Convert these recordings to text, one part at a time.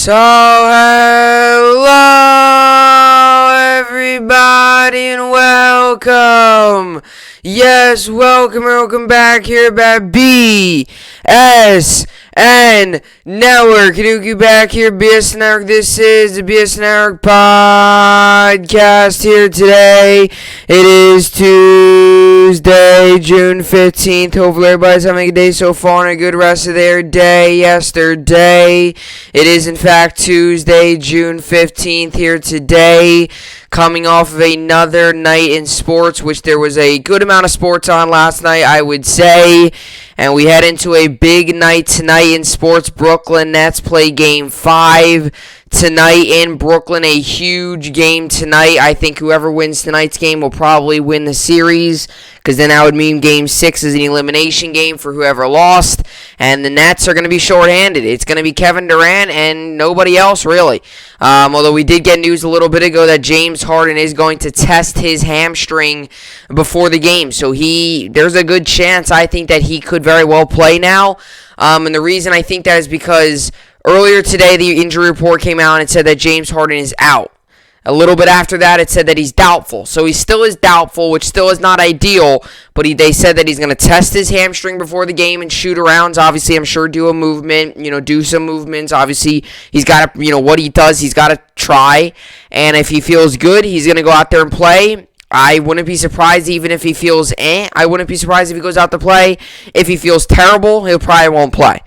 So, hello everybody and welcome. Yes, welcome back here at BSN Network. Kanuki back here, BSN Network. This is the BSN Network podcast here today. It is Tuesday, June 15th. Hopefully everybody's having a day so far and a good rest of their day yesterday. It is in fact Tuesday, June 15th here today. Coming off of another night in sports, which there was a good amount of sports on last night, I would say. And we head into a big night tonight in sports. Brooklyn Nets play Game 5 tonight in Brooklyn. A huge game tonight. I think whoever wins tonight's game will probably win the series, because then that would mean Game 6 is an elimination game for whoever lost. And the Nets are going to be shorthanded. It's going to be Kevin Durant and nobody else, really. Although we did get news a little bit ago that James Harden is going to test his hamstring before the game. So there's a good chance, I think, that he could very well play now. And the reason I think that is because earlier today the injury report came out and it said that James Harden is out. A little bit after that, it said that he's doubtful. So he still is doubtful, which still is not ideal. But they said that he's going to test his hamstring before the game and shoot arounds. Obviously, I'm sure do a movement, do some movements. Obviously, he's got to, what he does, he's got to try. And if he feels good, he's going to go out there and play. I wouldn't be surprised even if he feels I wouldn't be surprised if he goes out to play. If he feels terrible, he probably won't play.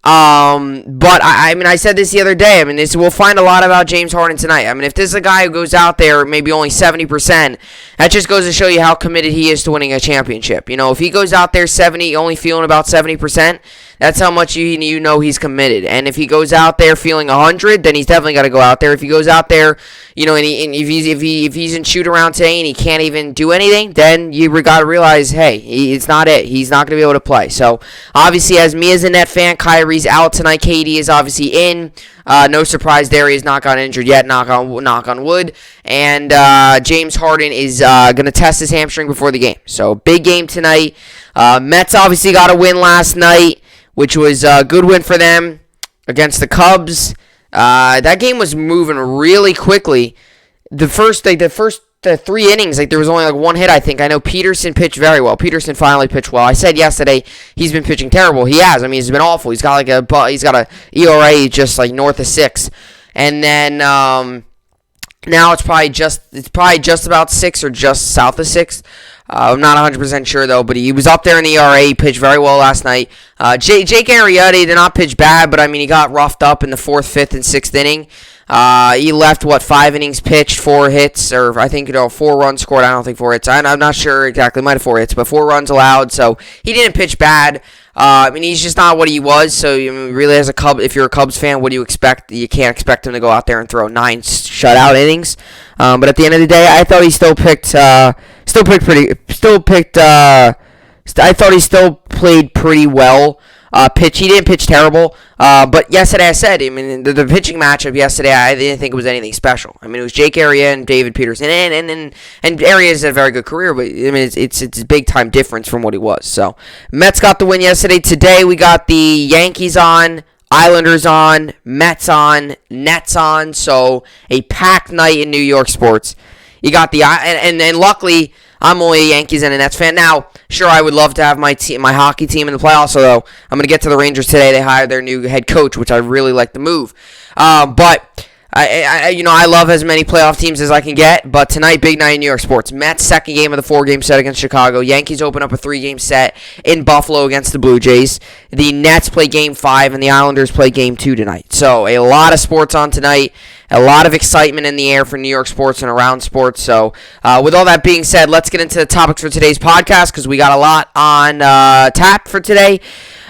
But I said this the other day. We'll find a lot about James Harden tonight. If this is a guy who goes out there maybe only 70%, that just goes to show you how committed he is to winning a championship. If he goes out there 70, only feeling about 70%, that's how much you know he's committed. And if he goes out there feeling 100, then he's definitely got to go out there. If he goes out there, and if he's in shoot around today and he can't even do anything, then you got to realize, hey, it's not it. He's not going to be able to play. So obviously, as me as a Net fan, Kyrie's out tonight. KD is obviously in. No surprise there. He's not got injured yet. Knock on wood. And James Harden is going to test his hamstring before the game. So big game tonight. Mets obviously got a win last night, which was a good win for them against the Cubs. That game was moving really quickly. The first 3 innings, there was only one hit, I think. I know Peterson pitched very well. Peterson finally pitched well. I said yesterday he's been pitching terrible. He has. He's been awful. He's got a ERA just north of 6. And then now it's probably just about 6 or just south of 6. I'm not 100% sure, though, but he was up there in the ERA. He pitched very well last night. Jake Arrieta did not pitch bad, but, he got roughed up in the 4th, 5th, and 6th inning. He left, 5 innings pitched, 4 hits, or I think, 4 runs scored. I don't think 4 hits. I'm not sure exactly. Might have 4 hits, but 4 runs allowed, so he didn't pitch bad. He's just not what he was, so really as a Cub, if you're a Cubs fan, what do you expect? You can't expect him to go out there and throw 9 shutout innings. But at the end of the day, I thought he I thought he still played pretty well. He didn't pitch terrible. But yesterday I said, the pitching matchup yesterday, I didn't think it was anything special. It was Jake Arrieta and David Peterson, and Arrieta's had a very good career, but it's a big time difference from what he was. So Mets got the win yesterday. Today we got the Yankees on, Islanders on, Mets on, Nets on. So a packed night in New York sports. You got and luckily I'm only a Yankees and a Nets fan. Now, sure, I would love to have my hockey team in the playoffs, although I'm going to get to the Rangers today. They hired their new head coach, which I really like the move. But I love as many playoff teams as I can get. But tonight, big night in New York sports. Mets, second game of the 4-game set against Chicago. Yankees open up a 3-game set in Buffalo against the Blue Jays. The Nets play Game 5, and the Islanders play Game 2 tonight. So a lot of sports on tonight. A lot of excitement in the air for New York sports and around sports. So with all that being said, let's get into the topics for today's podcast, because we got a lot on tap for today.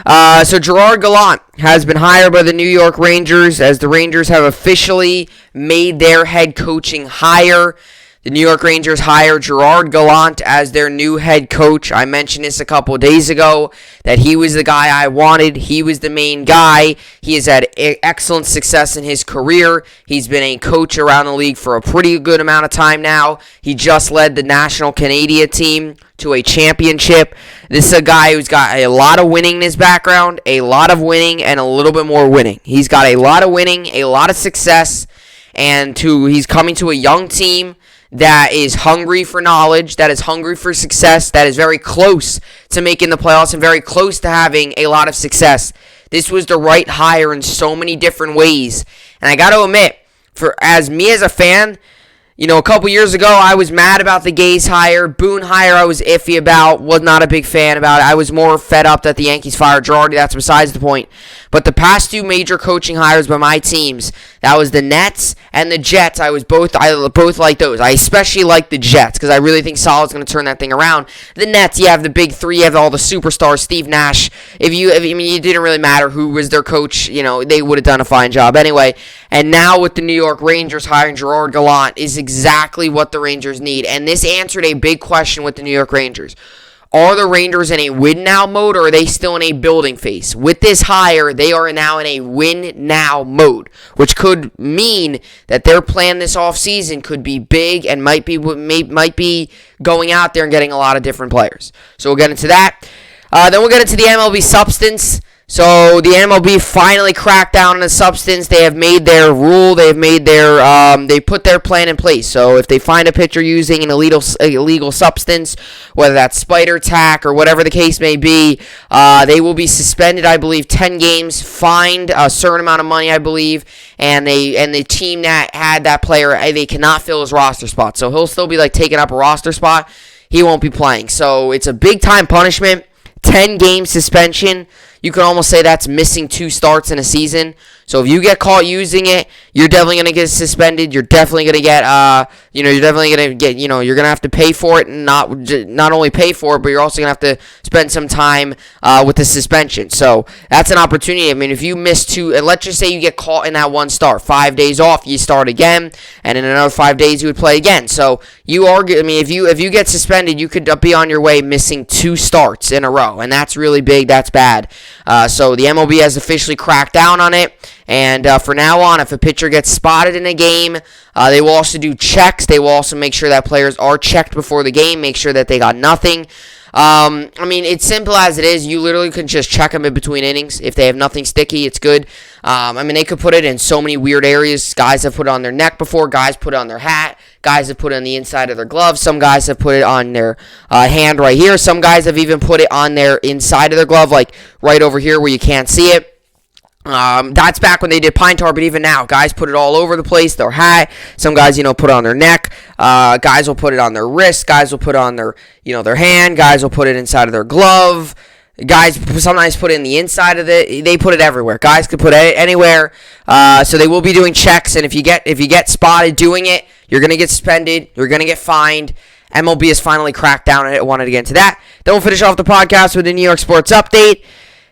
So Gerard Gallant has been hired by the New York Rangers, as the Rangers have officially made their head coaching hire. The New York Rangers hire Gerard Gallant as their new head coach. I mentioned this a couple of days ago, that he was the guy I wanted. He was the main guy. He has had excellent success in his career. He's been a coach around the league for a pretty good amount of time now. He just led the National Canada team to a championship. This is a guy who's got a lot of winning in his background, a lot of winning, and a little bit more winning. He's got a lot of winning, a lot of success, and he's coming to a young team that is hungry for knowledge, that is hungry for success, that is very close to making the playoffs and very close to having a lot of success. This was the right hire in so many different ways. And I got to admit, as a fan, a couple years ago, I was mad about the Gaze hire. Boone hire, I was iffy about, was not a big fan about it. I was more fed up that the Yankees fired Girardi. That's besides the point. But the past two major coaching hires by my teams, that was the Nets and the Jets. I both like those. I especially like the Jets because I really think Solid's going to turn that thing around. The Nets, you have the big three, you have all the superstars, Steve Nash. It didn't really matter who was their coach. They would have done a fine job anyway. And now with the New York Rangers hiring Gerard Gallant is exactly what the Rangers need. And this answered a big question with the New York Rangers. Are the Rangers in a win-now mode, or are they still in a building phase? With this hire, they are now in a win-now mode, which could mean that their plan this offseason could be big and might be going out there and getting a lot of different players. So we'll get into that. Then we'll get into the MLB substance. So the MLB finally cracked down on the substance. They have made their rule. They put their plan in place. So if they find a pitcher using an illegal substance, whether that's spider tack or whatever the case may be, they will be suspended, I believe, 10 games, fined a certain amount of money, I believe, and the team that had that player, they cannot fill his roster spot. So he'll still be taking up a roster spot. He won't be playing. So it's a big-time punishment, 10-game suspension. You can almost say that's missing 2 starts in a season. So if you get caught using it, you're definitely going to get suspended. You're definitely going to get, you're going to have to pay for it, and not only pay for it, but you're also going to have to spend some time with the suspension. So that's an opportunity. I mean, if you miss 2, and let's just say you get caught in that 1 start, 5 days off, you start again, and in another 5 days you would play again. So if you get suspended, you could be on your way missing 2 starts in a row, and that's really big. That's bad. So the MLB has officially cracked down on it. And for now on, if a pitcher gets spotted in a game, they will also do checks. They will also make sure that players are checked before the game, make sure that they got nothing. It's simple as it is. You literally can just check them in between innings. If they have nothing sticky, it's good. They could put it in so many weird areas. Guys have put it on their neck before. Guys put it on their hat. Guys have put it on the inside of their glove. Some guys have put it on their hand right here. Some guys have even put it on their inside of their glove, like right over here where you can't see it. That's back when they did pine tar, but even now, guys put it all over the place, their hat. Some guys, put it on their neck. Guys will put it on their wrist. Guys will put it on their, their hand. Guys will put it inside of their glove. Guys sometimes put it in the inside of they put it everywhere. Guys could put it anywhere. So they will be doing checks, and if you get spotted doing it, you're going to get suspended. You're going to get fined. MLB has finally cracked down on it. I wanted to get into that. Then we'll finish off the podcast with the New York sports update.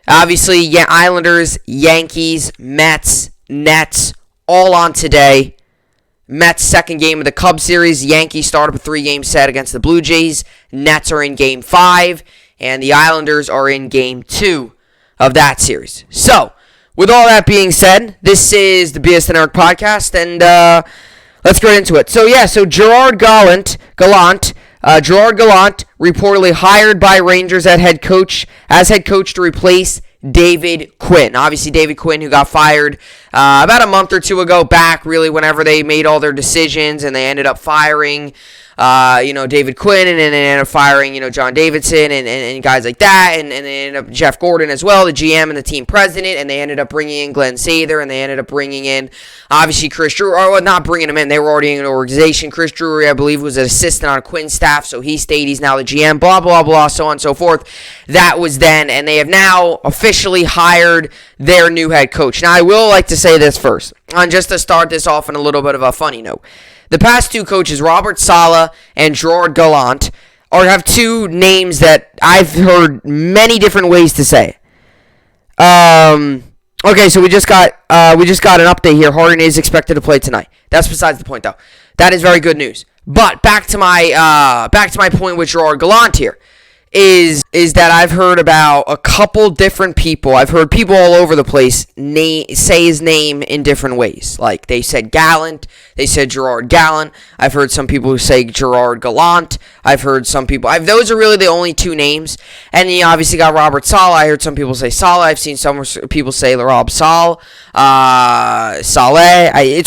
Obviously, Islanders, Yankees, Mets, Nets, all on today. Mets, second game of the Cubs series. Yankees start up a 3-game set against the Blue Jays. Nets are in Game 5, and the Islanders are in Game 2 of that series. So, with all that being said, this is the BSN podcast, and let's get into it. So Gerard Gallant, reportedly hired by Rangers as head coach to replace David Quinn. Obviously, David Quinn, who got fired about a month or two ago back, really, whenever they made all their decisions, and they ended up firing David Quinn, and then they ended up firing, John Davidson and guys like that, and they ended up Jeff Gordon as well, the GM and the team president, and they ended up bringing in Glenn Sather, and they ended up bringing in, obviously, Chris Drury, or not bringing him in, they were already in an organization. Chris Drury, I believe, was an assistant on Quinn's staff, so he stayed, he's now the GM, blah, blah, blah, so on and so forth. That was then, and they have now officially hired their new head coach. Now, I will like to say this first, and just to start this off on a little bit of a funny note. The past two coaches, Robert Saleh and Gerard Gallant, have two names that I've heard many different ways to say. Okay, so we just got an update here. Harden is expected to play tonight. That's besides the point, though. That is very good news. But back to my point with Gerard Gallant here. Is that I've heard about a couple different people. I've heard people all over the place say his name in different ways. Like, they said Gallant, they said Gerard Gallant. I've heard some people who say Gerard Gallant. I've heard some people. Those are really the only two names. And you obviously got Robert Saleh. I heard some people say Saleh. I've seen some people say Rob Saleh. It's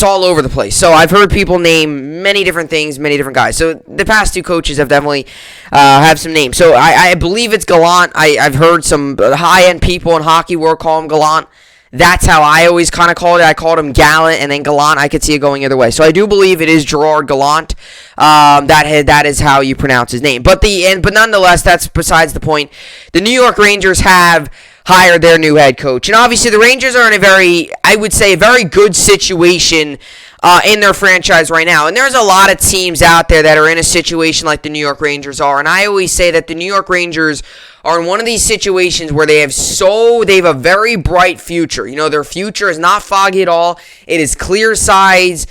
all over the place. So I've heard people name many different things, many different guys. So the past two coaches have definitely have some names. So I believe it's Gallant. I've heard some high-end people in hockey world call him Gallant. That's how I always kind of called it. I called him Gallant and then Gallant. I could see it going either way. So I do believe it is Gerard Gallant. That is how you pronounce his name. But nonetheless, that's besides the point. The New York Rangers have hired their new head coach. And obviously the Rangers are in a very good situation in their franchise right now. And there's a lot of teams out there that are in a situation like the New York Rangers are. And I always say that the New York Rangers are in one of these situations where they have a very bright future. You know, their future is not foggy at all. It is clear skies,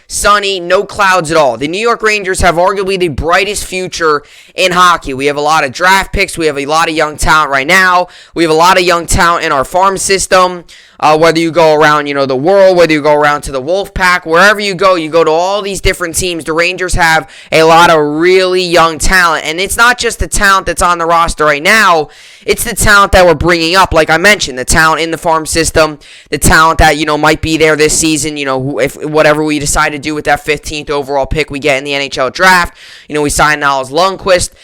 sunny, no clouds at all. The New York Rangers have arguably the brightest future in hockey. We have a lot of draft picks. We have a lot of young talent right now. We have a lot of young talent in our farm system. Whether you go around, the world, whether you go around to the Wolfpack, wherever you go to all these different teams. The Rangers have a lot of really young talent. And it's not just the talent that's on the roster right now. It's the talent that we're bringing up. Like I mentioned, the talent in the farm system, the talent that, might be there this season, if whatever we decide to do with that 15th overall pick we get in the NHL draft. We signed Niles Lundqvist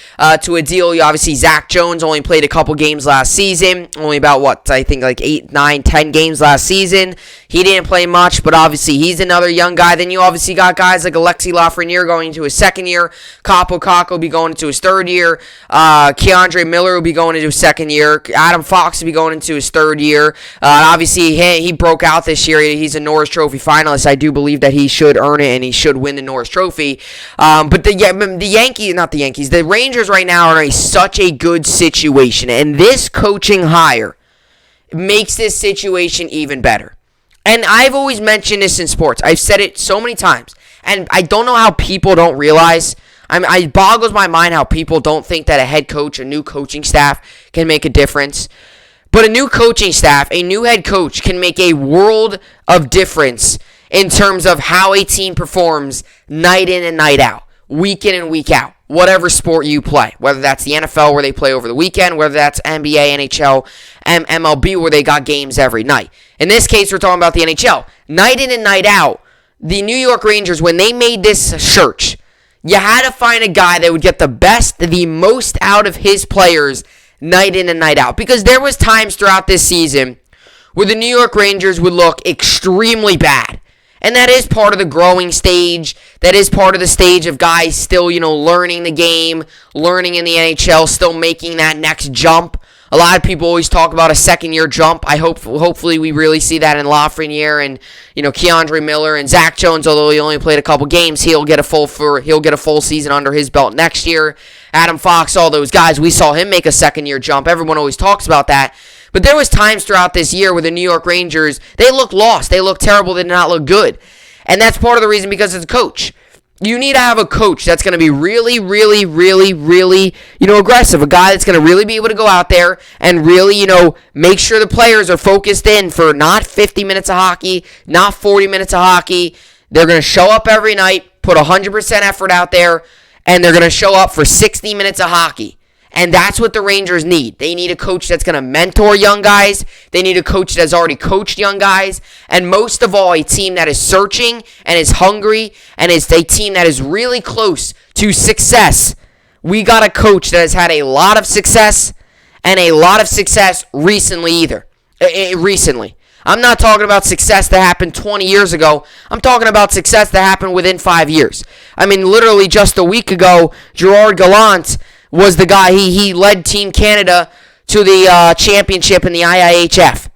to a deal. Obviously, Zach Jones only played a couple games last season. Only about, 8, 9, 10 games last season. He didn't play much, but obviously he's another young guy. Then you obviously got guys like Alexi Lafreniere going into his second year. Kaapo Kakko will be going into his third year. Keandre Miller will be going into his second year. Adam Fox will be going into his third year. Obviously, he broke out this year. He's a Norris Trophy finalist. I do believe that he should earn it and he should win the Norris Trophy. But the Rangers right now are in such a good situation. And this coaching hire makes this situation even better. And I've always mentioned this in sports. I've said it so many times. And I don't know how people don't realize. It boggles my mind how people don't think that a head coach, a new coaching staff can make a difference. But a new coaching staff, a new head coach can make a world of difference in terms of how a team performs night in and night out, week in and week out, whatever sport you play, whether that's the NFL where they play over the weekend, whether that's NBA, NHL, MLB where they got games every night. In this case, we're talking about the NHL. Night in and night out, the New York Rangers, when they made this search, you had to find a guy that would get the most out of his players night in and night out. Because there was times throughout this season where the New York Rangers would look extremely bad. And that is part of the growing stage. That is part of the stage of guys still, learning the game, learning in the NHL, still making that next jump. A lot of people always talk about a second-year jump. Hopefully we really see that in Lafreniere and Keandre Miller and Zach Jones. Although he only played a couple games, he'll get a full season under his belt next year. Adam Fox, all those guys, we saw him make a second-year jump. Everyone always talks about that. But there was times throughout this year where the New York Rangers, they looked lost. They looked terrible. They did not look good. And that's part of the reason because it's a coach. You need to have a coach that's going to be really, really, really, really, aggressive. A guy that's going to really be able to go out there and really, make sure the players are focused in for not 50 minutes of hockey, not 40 minutes of hockey. They're going to show up every night, put 100% effort out there, and they're going to show up for 60 minutes of hockey. And that's what the Rangers need. They need a coach that's going to mentor young guys. They need a coach that's already coached young guys. And most of all, a team that is searching and is hungry and is a team that is really close to success. We got a coach that has had a lot of success and a lot of success recently recently. I'm not talking about success that happened 20 years ago. I'm talking about success that happened within 5 years. Literally just a week ago, Gerard Gallant was the guy. He led Team Canada to the championship in the IIHF,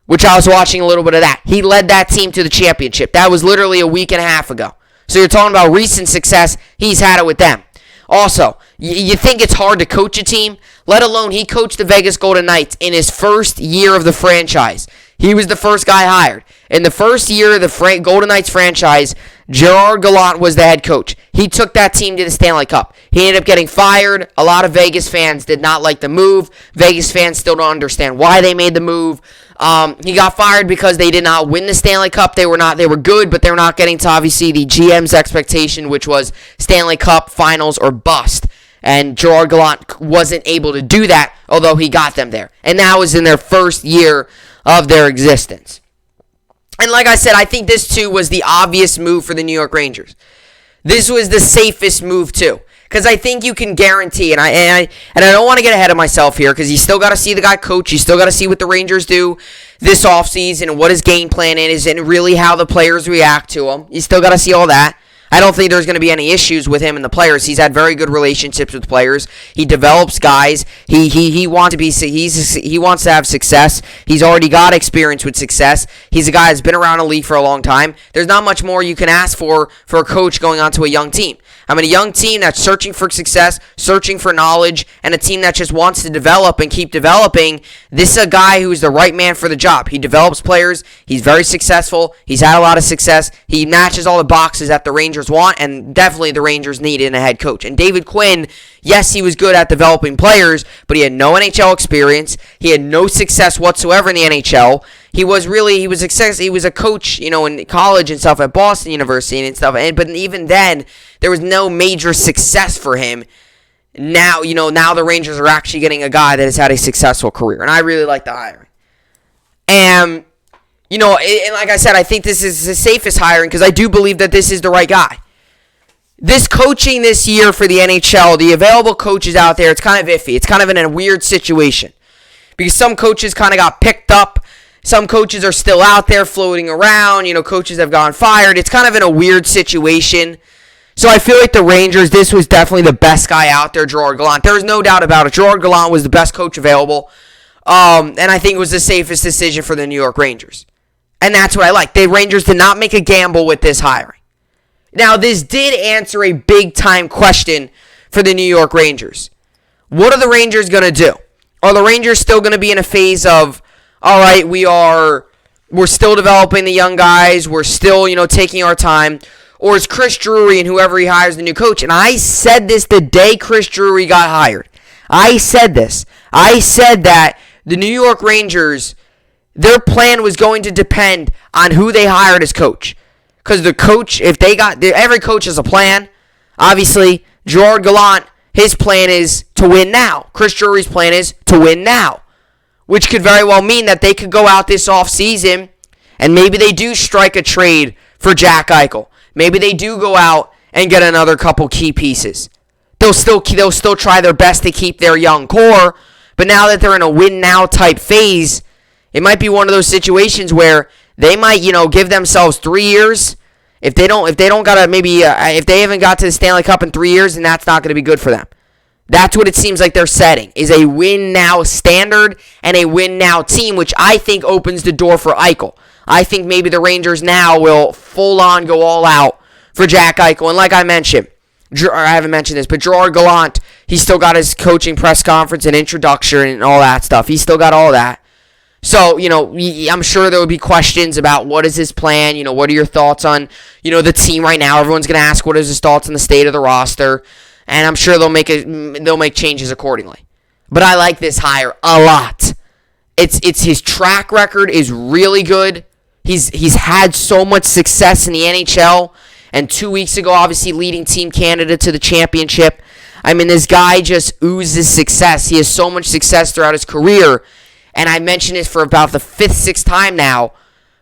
which I was watching a little bit of that. He led that team to the championship. That was literally a week and a half ago. So you're talking about recent success. He's had it with them. Also, you think it's hard to coach a team? Let alone he coached the Vegas Golden Knights in his first year of the franchise. He was the first guy hired. In the first year of the Golden Knights franchise, Gerard Gallant was the head coach. He took that team to the Stanley Cup. He ended up getting fired. A lot of Vegas fans did not like the move. Vegas fans still don't understand why they made the move. He got fired because they did not win the Stanley Cup. They were good, but they were not getting to obviously the GM's expectation, which was Stanley Cup Finals or bust. And Gerard Gallant wasn't able to do that, although he got them there. And that was in their first year of their existence. And like I said, I think this too was the obvious move for the New York Rangers. This was the safest move too. Because I think you can guarantee, and I don't want to get ahead of myself here, because you still got to see the guy coach. You still got to see what the Rangers do this offseason and what his game plan is and really how the players react to him. You still got to see all that. I don't think there's going to be any issues with him and the players. He's had very good relationships with players. He develops guys. He wants to have success. He's already got experience with success. He's a guy that's been around the league for a long time. There's not much more you can ask for a coach going onto a young team. I mean, a young team that's searching for success, searching for knowledge, and a team that just wants to develop and keep developing. This is a guy who's the right man for the job. He develops players. He's very successful. He's had a lot of success. He matches all the boxes that the Rangers want, and definitely the Rangers need in a head coach. And David Quinn, yes, he was good at developing players, but he had no NHL experience. He had no success whatsoever in the NHL. He was a coach, in college and stuff at Boston University and stuff. But even then, there was no major success for him. Now the Rangers are actually getting a guy that has had a successful career, and I really like the hiring. And like I said, I think this is the safest hiring because I do believe that this is the right guy. This coaching this year for the NHL, the available coaches out there, it's kind of iffy. It's kind of in a weird situation because some coaches kind of got picked up. Some coaches are still out there floating around. Coaches have gone fired. It's kind of in a weird situation. So I feel like the Rangers, this was definitely the best guy out there, Gerard Gallant. There is no doubt about it. Gerard Gallant was the best coach available. And I think it was the safest decision for the New York Rangers. And that's what I like. The Rangers did not make a gamble with this hiring. Now, this did answer a big-time question for the New York Rangers. What are the Rangers going to do? Are the Rangers still going to be in a phase of, all right, we're still developing the young guys, we're still, taking our time, or is Chris Drury and whoever he hires the new coach? And I said this the day Chris Drury got hired. I said this. I said that the New York Rangers, their plan was going to depend on who they hired as coach. Because the coach, every coach has a plan. Obviously, Gerard Gallant, his plan is to win now. Chris Drury's plan is to win now. Which could very well mean that they could go out this offseason and maybe they do strike a trade for Jack Eichel. Maybe they do go out and get another couple key pieces. They'll still try their best to keep their young core, but now that they're in a win-now type phase, it might be one of those situations where they might, give themselves 3 years. If they haven't got to the Stanley Cup in 3 years, then that's not going to be good for them. That's what it seems like they're setting, is a win-now standard and a win-now team, which I think opens the door for Eichel. I think maybe the Rangers now will full-on go all out for Jack Eichel. And like I mentioned, I haven't mentioned this, but Gerard Gallant, he still got his coaching press conference and introduction and all that stuff. He still got all that. So, I'm sure there will be questions about what is his plan, what are your thoughts on, the team right now. Everyone's going to ask what is his thoughts on the state of the roster. And I'm sure they'll make changes accordingly. But I like this hire a lot. It's his track record is really good. He's had so much success in the NHL, and 2 weeks ago, obviously leading Team Canada to the championship. I mean, this guy just oozes success. He has so much success throughout his career, and I mentioned this for about the 5th, 6th time now.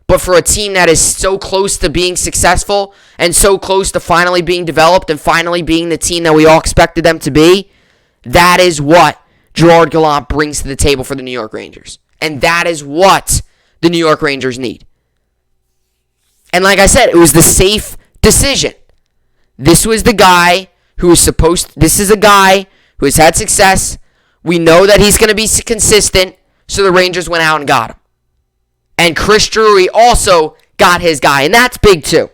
But for a team that is so close to being successful and so close to finally being developed and finally being the team that we all expected them to be, that is what Gerard Gallant brings to the table for the New York Rangers. And that is what the New York Rangers need. And like I said, it was the safe decision. This was the guy this is a guy who has had success. We know that he's going to be consistent, so the Rangers went out and got him. And Chris Drury also got his guy. And that's big too.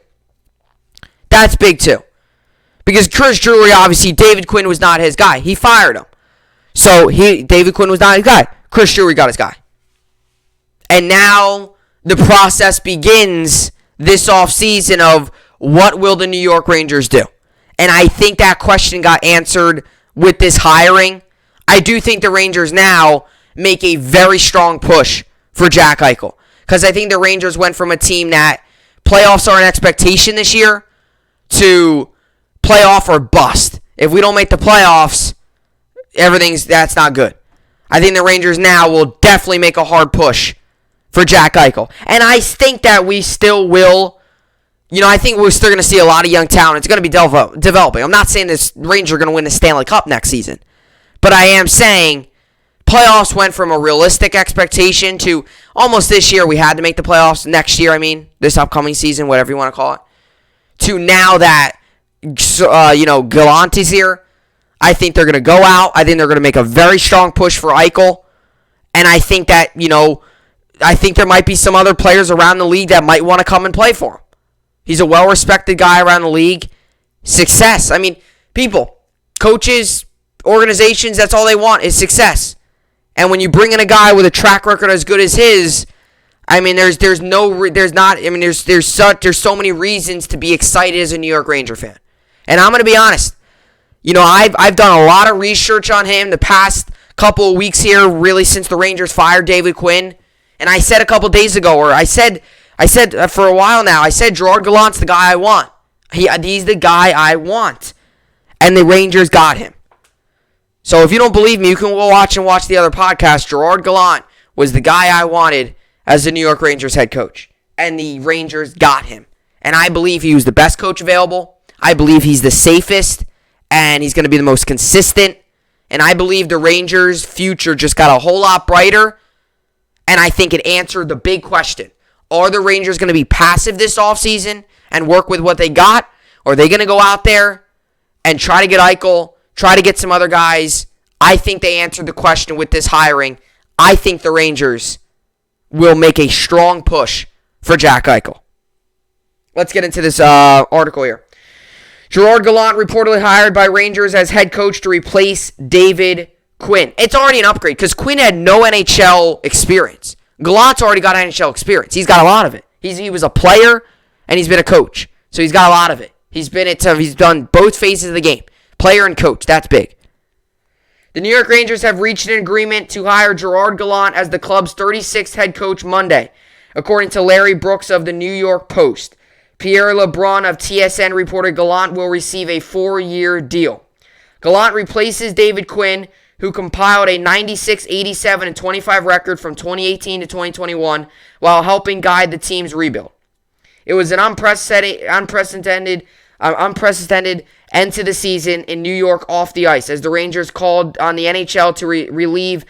That's big too. Because Chris Drury, obviously, David Quinn was not his guy. He fired him. So David Quinn was not his guy. Chris Drury got his guy. And now the process begins this offseason of what will the New York Rangers do? And I think that question got answered with this hiring. I do think the Rangers now make a very strong push for Jack Eichel. Because I think the Rangers went from a team that playoffs are an expectation this year to playoff or bust. If we don't make the playoffs, that's not good. I think the Rangers now will definitely make a hard push for Jack Eichel. And I think that we still will. I think we're still going to see a lot of young talent. It's going to be developing. I'm not saying this Rangers are going to win the Stanley Cup next season. But I am saying playoffs went from a realistic expectation to almost this year we had to make the playoffs. Next year, this upcoming season, whatever you want to call it. To now that, Gallant is here. I think they're going to go out. I think they're going to make a very strong push for Eichel. And I think that, I think there might be some other players around the league that might want to come and play for him. He's a well-respected guy around the league. Success. People, coaches, organizations, that's all they want is success. And when you bring in a guy with a track record as good as his, there's so many reasons to be excited as a New York Ranger fan. And I'm going to be honest. I've done a lot of research on him the past couple of weeks here, really since the Rangers fired David Quinn. And I said a couple days ago, or I said for a while now, I said Gerard Gallant's the guy I want. He's the guy I want. And the Rangers got him. So if you don't believe me, you can go watch the other podcast. Gerard Gallant was the guy I wanted as the New York Rangers head coach. And the Rangers got him. And I believe he was the best coach available. I believe he's the safest. And he's going to be the most consistent. And I believe the Rangers' future just got a whole lot brighter. And I think it answered the big question. Are the Rangers going to be passive this offseason and work with what they got? Or are they going to go out there and try to get Eichel, try to get some other guys? I think they answered the question with this hiring. I think the Rangers will make a strong push for Jack Eichel. Let's get into this article here. Gerard Gallant reportedly hired by Rangers as head coach to replace David Quinn. It's already an upgrade because Quinn had no NHL experience. Gallant's already got NHL experience. He's got a lot of it. He was a player and he's been a coach. So he's got a lot of it. He's done both phases of the game. Player and coach. That's big. The New York Rangers have reached an agreement to hire Gerard Gallant as the club's 36th head coach Monday, according to Larry Brooks of the New York Post. Pierre LeBrun of TSN reported Gallant will receive a 4-year deal. Gallant replaces David Quinn, who compiled a 96, 87, and 25 record from 2018 to 2021 while helping guide the team's rebuild. It was an unprecedented end to the season in New York off the ice, as the Rangers called on the NHL to relieve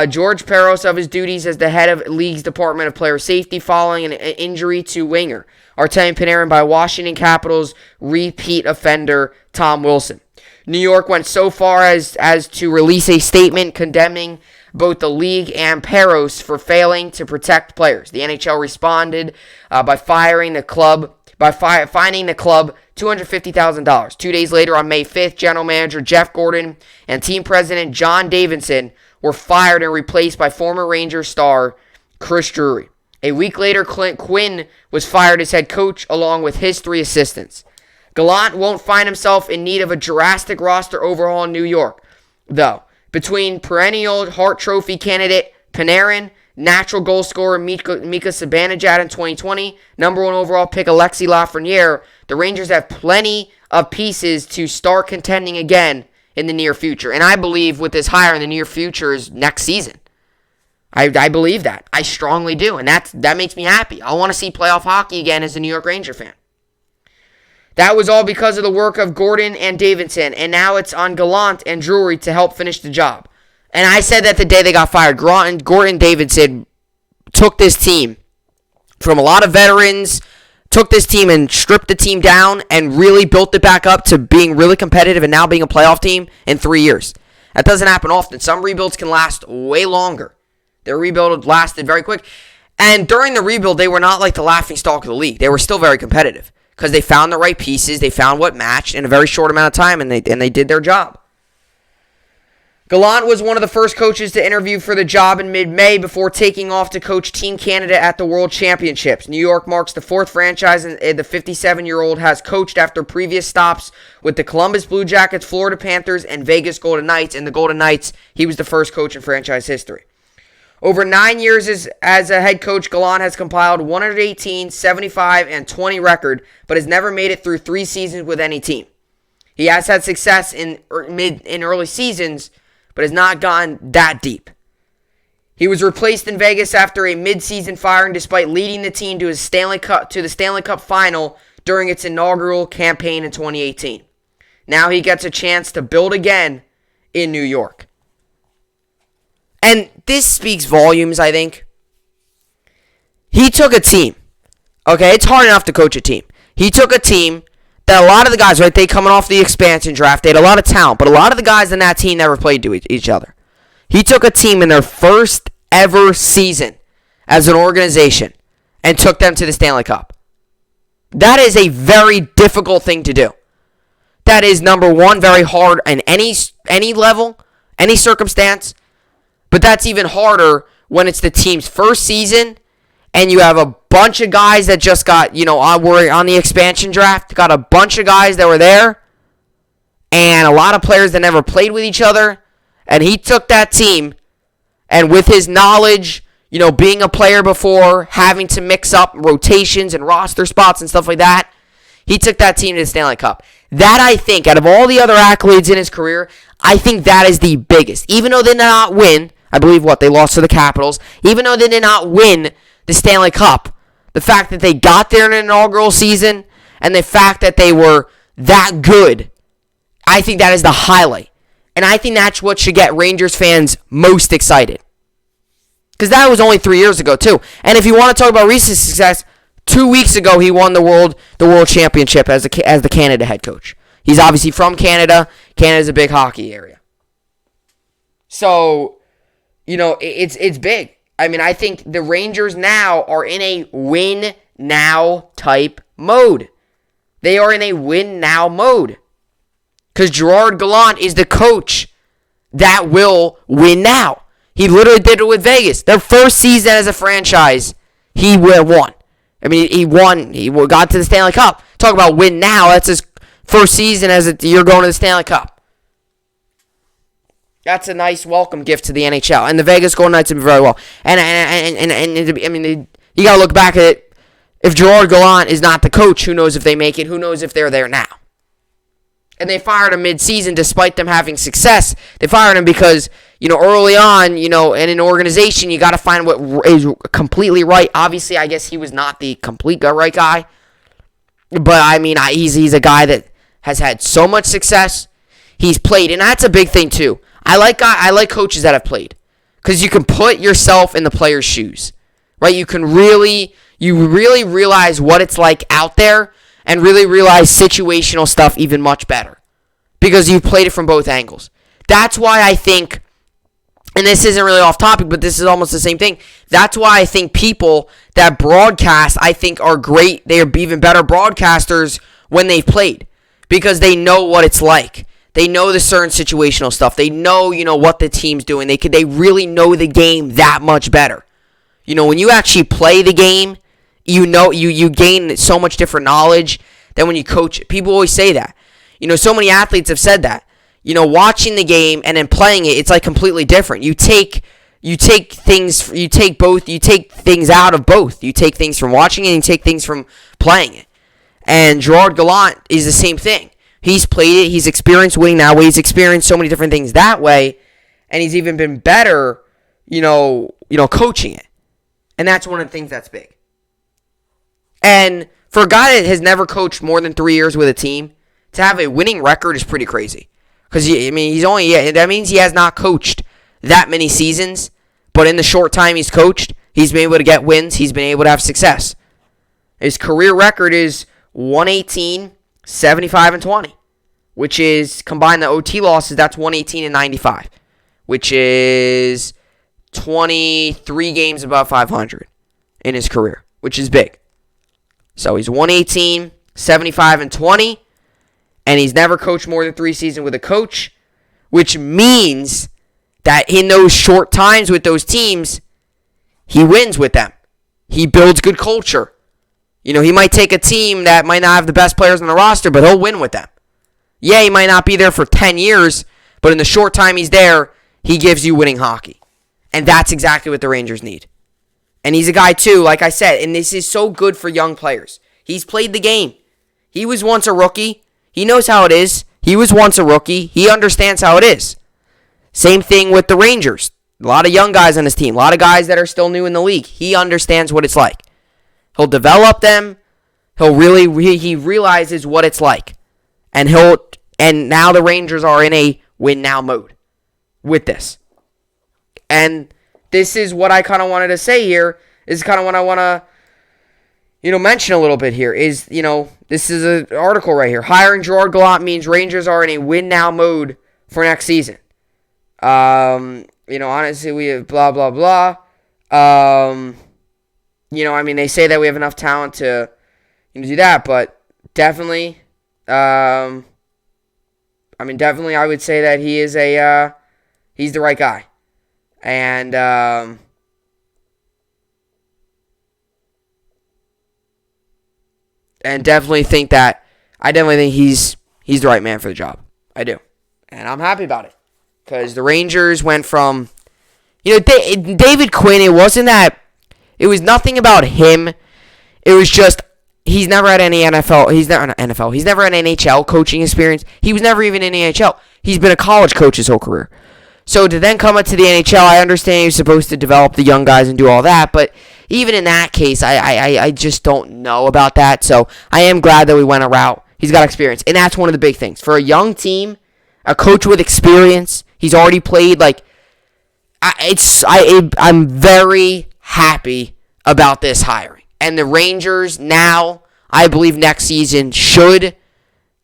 George Peros of his duties as the head of league's Department of Player Safety following an injury to winger Artemi Panarin by Washington Capitals repeat offender Tom Wilson. New York went so far as to release a statement condemning both the league and Peros for failing to protect players. The NHL responded by fining the club $250,000. 2 days later, on May 5th, general manager Jeff Gordon and team president John Davidson were fired and replaced by former Rangers star Chris Drury. A week later, Quinn was fired as head coach along with his 3 assistants. Gallant won't find himself in need of a drastic roster overhaul in New York, though. Between perennial Hart Trophy candidate Panarin, natural goal scorer Mika Zibanejad in 2020, number 1 overall pick Alexis Lafreniere, the Rangers have plenty of pieces to start contending again in the near future. And I believe with this hire in the near future is next season. I believe that. I strongly do. And that makes me happy. I want to see playoff hockey again as a New York Ranger fan. That was all because of the work of Gordon and Davidson. And now it's on Gallant and Drury to help finish the job. And I said that the day they got fired. Gordon Davidson took this team from a lot of veterans, took this team and stripped the team down and really built it back up to being really competitive and now being a playoff team in 3 years. That doesn't happen often. Some rebuilds can last way longer. Their rebuild lasted very quick. And during the rebuild, they were not like the laughingstock of the league. They were still very competitive because they found the right pieces. They found what matched in a very short amount of time, and they did their job. Gallant was one of the first coaches to interview for the job in mid-May before taking off to coach Team Canada at the World Championships. New York marks the fourth franchise the 57-year-old has coached after previous stops with the Columbus Blue Jackets, Florida Panthers, and Vegas Golden Knights. And the Golden Knights, he was the first coach in franchise history. Over 9 years as a head coach, Gallant has compiled 118, 75, and 20 record, but has never made it through 3 seasons with any team. He has had success in early seasons, but has not gone that deep. He was replaced in Vegas after a mid-season firing despite leading the team to the Stanley Cup final during its inaugural campaign in 2018. Now he gets a chance to build again in New York. And this speaks volumes, I think. He took a team. Okay, it's hard enough to coach a team. He took a team that a lot of the guys, right, they coming off the expansion draft, they had a lot of talent, but a lot of the guys in that team never played to each other. He took a team in their first ever season as an organization and took them to the Stanley Cup. That is a very difficult thing to do. That is, number one, very hard in any level, any circumstance, but that's even harder when it's the team's first season and you have a bunch of guys that just got, were on the expansion draft. Got a bunch of guys that were there. And a lot of players that never played with each other. And he took that team. And with his knowledge, being a player before, having to mix up rotations and roster spots and stuff like that, he took that team to the Stanley Cup. That, I think, out of all the other accolades in his career, I think that is the biggest. Even though they did not win, I believe they lost to the Capitals. Even though they did not win the Stanley Cup, the fact that they got there in an inaugural season and the fact that they were that good, I think that is the highlight. And I think that's what should get Rangers fans most excited. Because that was only 3 years ago, too. And if you want to talk about recent success, 2 weeks ago he won the world championship as the Canada head coach. He's obviously from Canada. Canada's a big hockey area. So, it's big. I mean, I think the Rangers now are in a win-now type mode. They are in a win-now mode. Because Gerard Gallant is the coach that will win now. He literally did it with Vegas. Their first season as a franchise, he won. I mean, he won. He got to the Stanley Cup. Talk about win now. That's his first season you're going to the Stanley Cup. That's a nice welcome gift to the NHL. And the Vegas Golden Knights have been very well. And I mean, you got to look back at it. If Gerard Gallant is not the coach, who knows if they make it? Who knows if they're there now? And they fired him mid-season despite them having success. They fired him because, early on, in an organization, you got to find what is completely right. Obviously, I guess he was not the complete right guy. But, I mean, he's a guy that has had so much success. He's played, and that's a big thing, too. I like coaches that have played because you can put yourself in the player's shoes, right? You really realize what it's like out there and really realize situational stuff even much better because you've played it from both angles. That's why I think, and this isn't really off topic, but this is almost the same thing. That's why I think people that broadcast, I think, are great. They are even better broadcasters when they've played because they know what it's like. They know the certain situational stuff. They know, what the team's doing. They really know the game that much better. When you actually play the game, you gain so much different knowledge than when you coach. People always say that. So many athletes have said that. Watching the game and then playing it, it's like completely different. You take things out of both. You take things from watching it and you take things from playing it. And Gerard Gallant is the same thing. He's played it. He's experienced winning that way. He's experienced so many different things that way. And he's even been better, coaching it. And that's one of the things that's big. And for a guy that has never coached more than 3 years with a team, to have a winning record is pretty crazy. Because, that means he has not coached that many seasons. But in the short time he's coached, he's been able to get wins. He's been able to have success. His career record is 118, 75, and 20, which is, combine the OT losses, that's 118 and 95, which is 23 games above 500 in his career, which is big. So he's 118, 75, and 20, and he's never coached more than 3 seasons with a coach, which means that in those short times with those teams, he wins with them. He builds good culture. He might take a team that might not have the best players on the roster, but he'll win with them. Yeah, he might not be there for 10 years, but in the short time he's there, he gives you winning hockey. And that's exactly what the Rangers need. And he's a guy, too, like I said, and this is so good for young players. He's played the game. He was once a rookie. He knows how it is. He was once a rookie. He understands how it is. Same thing with the Rangers. A lot of young guys on his team. A lot of guys that are still new in the league. He understands what it's like. He'll develop them. He realizes what it's like. And now the Rangers are in a win now mode with this. And this is what I kind of wanted to say here. This is kind of what I want to mention a little bit here is, this is an article right here. Hiring Gerard Gallant means Rangers are in a win now mode for next season. Honestly, we have blah, blah, blah. They say that we have enough talent to do that, but definitely, definitely I would say that he is he's the right guy. And, definitely think he's the right man for the job. I do. And I'm happy about it. Because the Rangers went from, David Quinn, it was nothing about him. It was just, he's never had any NFL, he's never had NHL coaching experience. He was never even in the NHL. He's been a college coach his whole career. So to then come up to the NHL, I understand he was supposed to develop the young guys and do all that, but even in that case, I just don't know about that. So I am glad that we went a route. He's got experience, and that's one of the big things. For a young team, a coach with experience, he's already played, I'm very happy about this hiring. And the Rangers now, I believe next season should,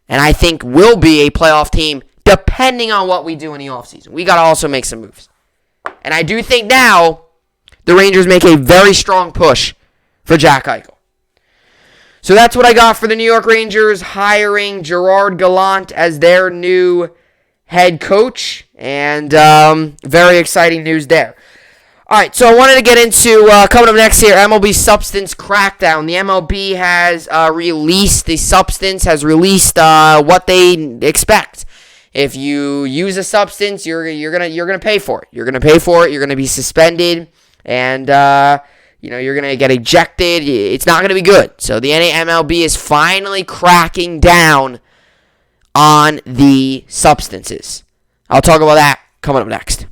and I think will be a playoff team, depending on what we do in the offseason. We got to also make some moves. And I do think now the Rangers make a very strong push for Jack Eichel. So that's what I got for the New York Rangers, hiring Gerard Gallant as their new head coach. And very exciting news there. All right, so I wanted to get into, coming up next here, MLB substance crackdown. The MLB has released what they expect. If you use a substance, you're gonna pay for it. You're gonna pay for it. You're gonna be suspended, and you're gonna get ejected. It's not gonna be good. So the MLB is finally cracking down on the substances. I'll talk about that coming up next.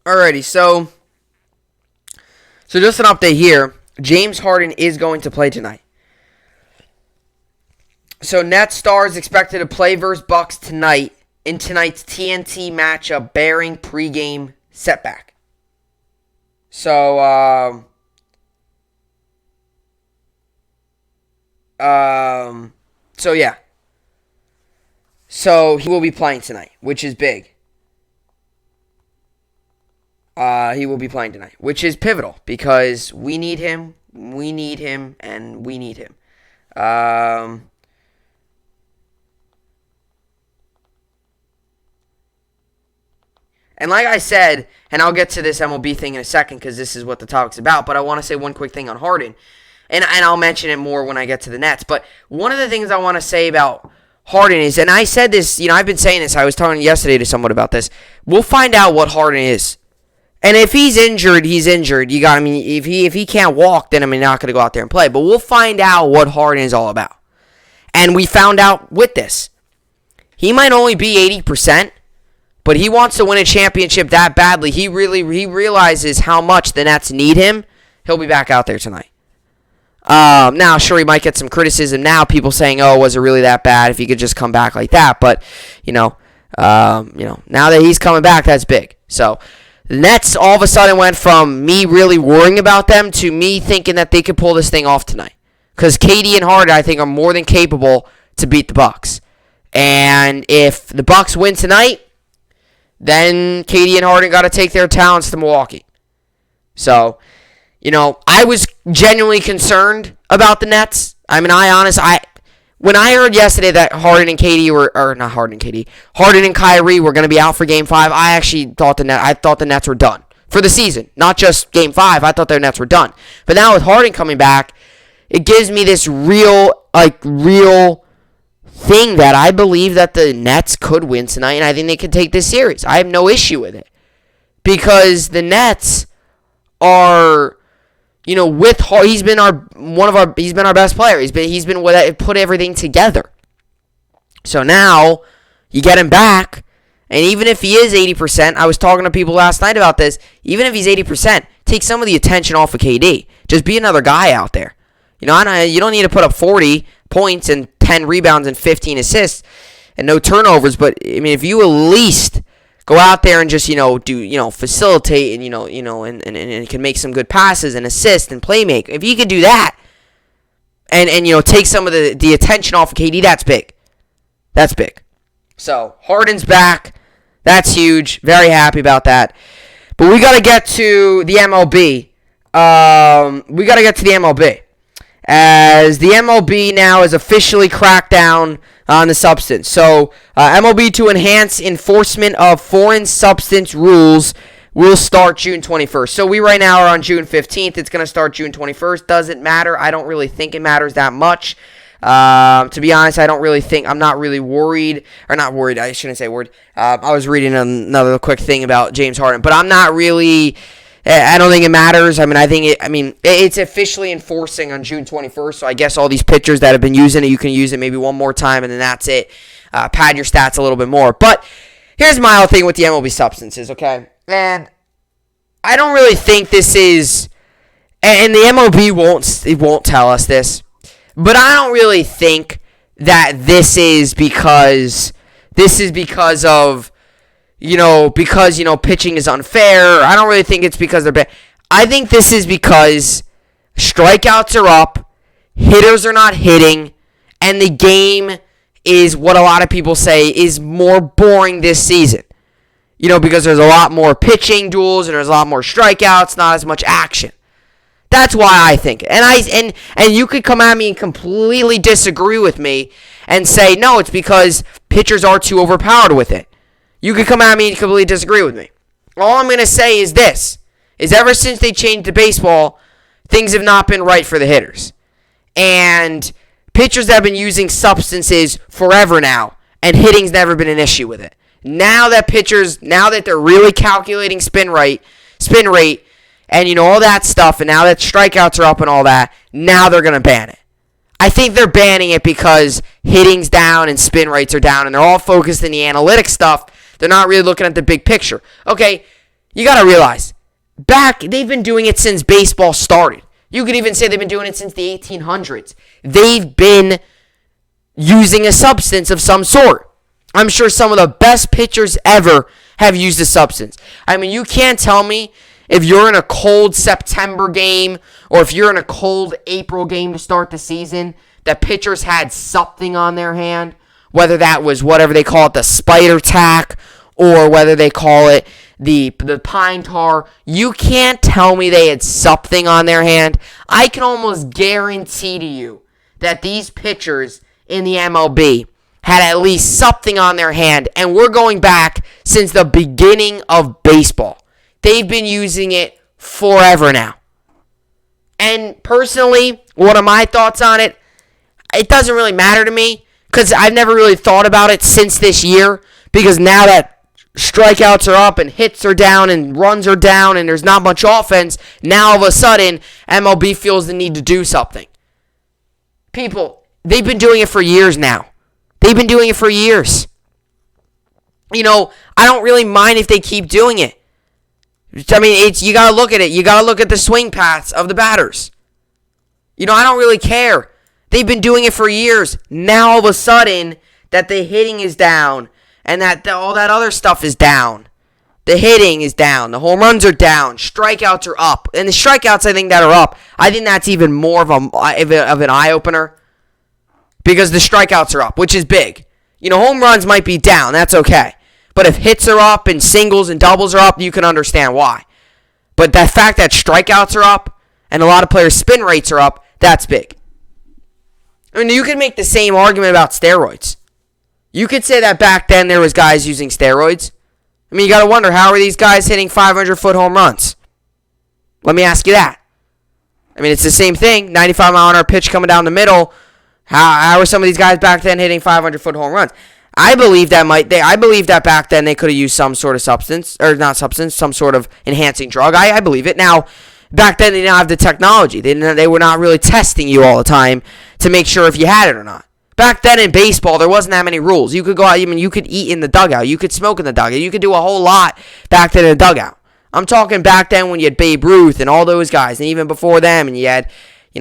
Alrighty, so just an update here. James Harden is going to play tonight. So Nets stars expected to play versus Bucks tonight in tonight's TNT matchup, bearing pregame setback. So yeah. So he will be playing tonight, which is big. He will be playing tonight, which is pivotal because we need him, and we need him. And like I said, and I'll get to this MLB thing in a second because this is what the topic's about, but I want to say one quick thing on Harden, and I'll mention it more when I get to the Nets. But one of the things I want to say about Harden is, and I said this, I've been saying this, I was talking yesterday to someone about this, we'll find out what Harden is. And if he's injured, he's injured. If he can't walk, then not going to go out there and play. But we'll find out what Harden is all about. And we found out with this. He might only be 80%, but he wants to win a championship that badly. He realizes how much the Nets need him. He'll be back out there tonight. Now, sure, he might get some criticism now. People saying, "Oh, was it really that bad? If he could just come back like that." But now that he's coming back, that's big. So the Nets all of a sudden went from me really worrying about them to me thinking that they could pull this thing off tonight. Because KD and Harden, I think, are more than capable to beat the Bucks. And if the Bucks win tonight, then KD and Harden got to take their talents to Milwaukee. So, I was genuinely concerned about the Nets. I mean, when I heard yesterday that Harden and Kyrie were going to be out for Game 5, I actually thought the Nets were done for the season. Not just Game 5, I thought their Nets were done. But now with Harden coming back, it gives me this real thing that I believe that the Nets could win tonight, and I think they could take this series. I have no issue with it. Because the Nets are, with he's been our best player. He's been put everything together. So now you get him back, and even if he is 80%, I was talking to people last night about this. Even if he's 80%, take some of the attention off of KD. Just be another guy out there. You don't need to put up 40 points and 10 rebounds and 15 assists and no turnovers. But I mean, if you at least go out there and just facilitate and and can make some good passes and assist and play make. If you could do that and take some of the attention off of KD, that's big. That's big. So Harden's back. That's huge. Very happy about that. But we got to get to the MLB. As the MLB now has officially cracked down on the substance. So, MLB to enhance enforcement of foreign substance rules will start June 21st. So, we right now are on June 15th. It's going to start June 21st. Doesn't matter. I don't really think it matters that much. To be honest, I'm not really worried. Or not worried, I shouldn't say worried. I was reading another quick thing about James Harden. But I'm not really... I don't think it matters. It's officially enforcing on June 21st, so I guess all these pitchers that have been using it, you can use it maybe one more time, and then that's it. Pad your stats a little bit more. But here's my whole thing with the MLB substances, okay? And I don't really think this is, and the MLB won't tell us this, but I don't really think that this is because of, because pitching is unfair. I don't really think it's because they're bad. I think this is because strikeouts are up, hitters are not hitting, and the game is what a lot of people say is more boring this season. Because there's a lot more pitching duels and there's a lot more strikeouts, not as much action. That's why I think it. And you could come at me and completely disagree with me and say, no, it's because pitchers are too overpowered with it. You could come at me and completely disagree with me. All I'm going to say is this, is ever since they changed to baseball, things have not been right for the hitters. And pitchers have been using substances forever now, and hitting's never been an issue with it. Now that they're really calculating spin rate, and all that stuff, and now that strikeouts are up and all that, now they're going to ban it. I think they're banning it because hitting's down and spin rates are down, and they're all focused in the analytic stuff. They're not really looking at the big picture. Okay, you got to realize, they've been doing it since baseball started. You could even say they've been doing it since the 1800s. They've been using a substance of some sort. I'm sure some of the best pitchers ever have used a substance. You can't tell me if you're in a cold September game or if you're in a cold April game to start the season that pitchers had something on their hand, whether that was whatever they call it, the spider tack, or whether they call it the pine tar. You can't tell me they had something on their hand. I can almost guarantee to you that these pitchers in the MLB had at least something on their hand, and we're going back since the beginning of baseball. They've been using it forever now. And personally, one of my thoughts on it, it doesn't really matter to me because I've never really thought about it since this year, because now that strikeouts are up and hits are down and runs are down and there's not much offense, now all of a sudden MLB feels the need to do something. People, they've been doing it for years now. They've been doing it for years. I don't really mind if they keep doing it. You got to look at it. You got to look at the swing paths of the batters. I don't really care. They've been doing it for years. Now all of a sudden that the hitting is down and that all that other stuff is down. The hitting is down. The home runs are down. Strikeouts are up. And the strikeouts, I think, that are up, I think that's even more of an eye-opener because the strikeouts are up, which is big. Home runs might be down. That's okay. But if hits are up and singles and doubles are up, you can understand why. But the fact that strikeouts are up and a lot of players' spin rates are up, that's big. I mean, you could make the same argument about steroids. You could say that back then there was guys using steroids. I mean, you got to wonder, how are these guys hitting 500-foot home runs? Let me ask you that. I mean, it's the same thing. 95-mile-an-hour pitch coming down the middle. How are some of these guys back then hitting 500-foot home runs? I believe that back then they could have used some sort of substance, or not substance, some sort of enhancing drug. I believe it. Now, back then they didn't have the technology. They were not really testing you all the time to make sure if you had it or not. Back then in baseball, there wasn't that many rules. You could go out, you could eat in the dugout. You could smoke in the dugout. You could do a whole lot back then in the dugout. I'm talking back then when you had Babe Ruth and all those guys, and even before them, and you had,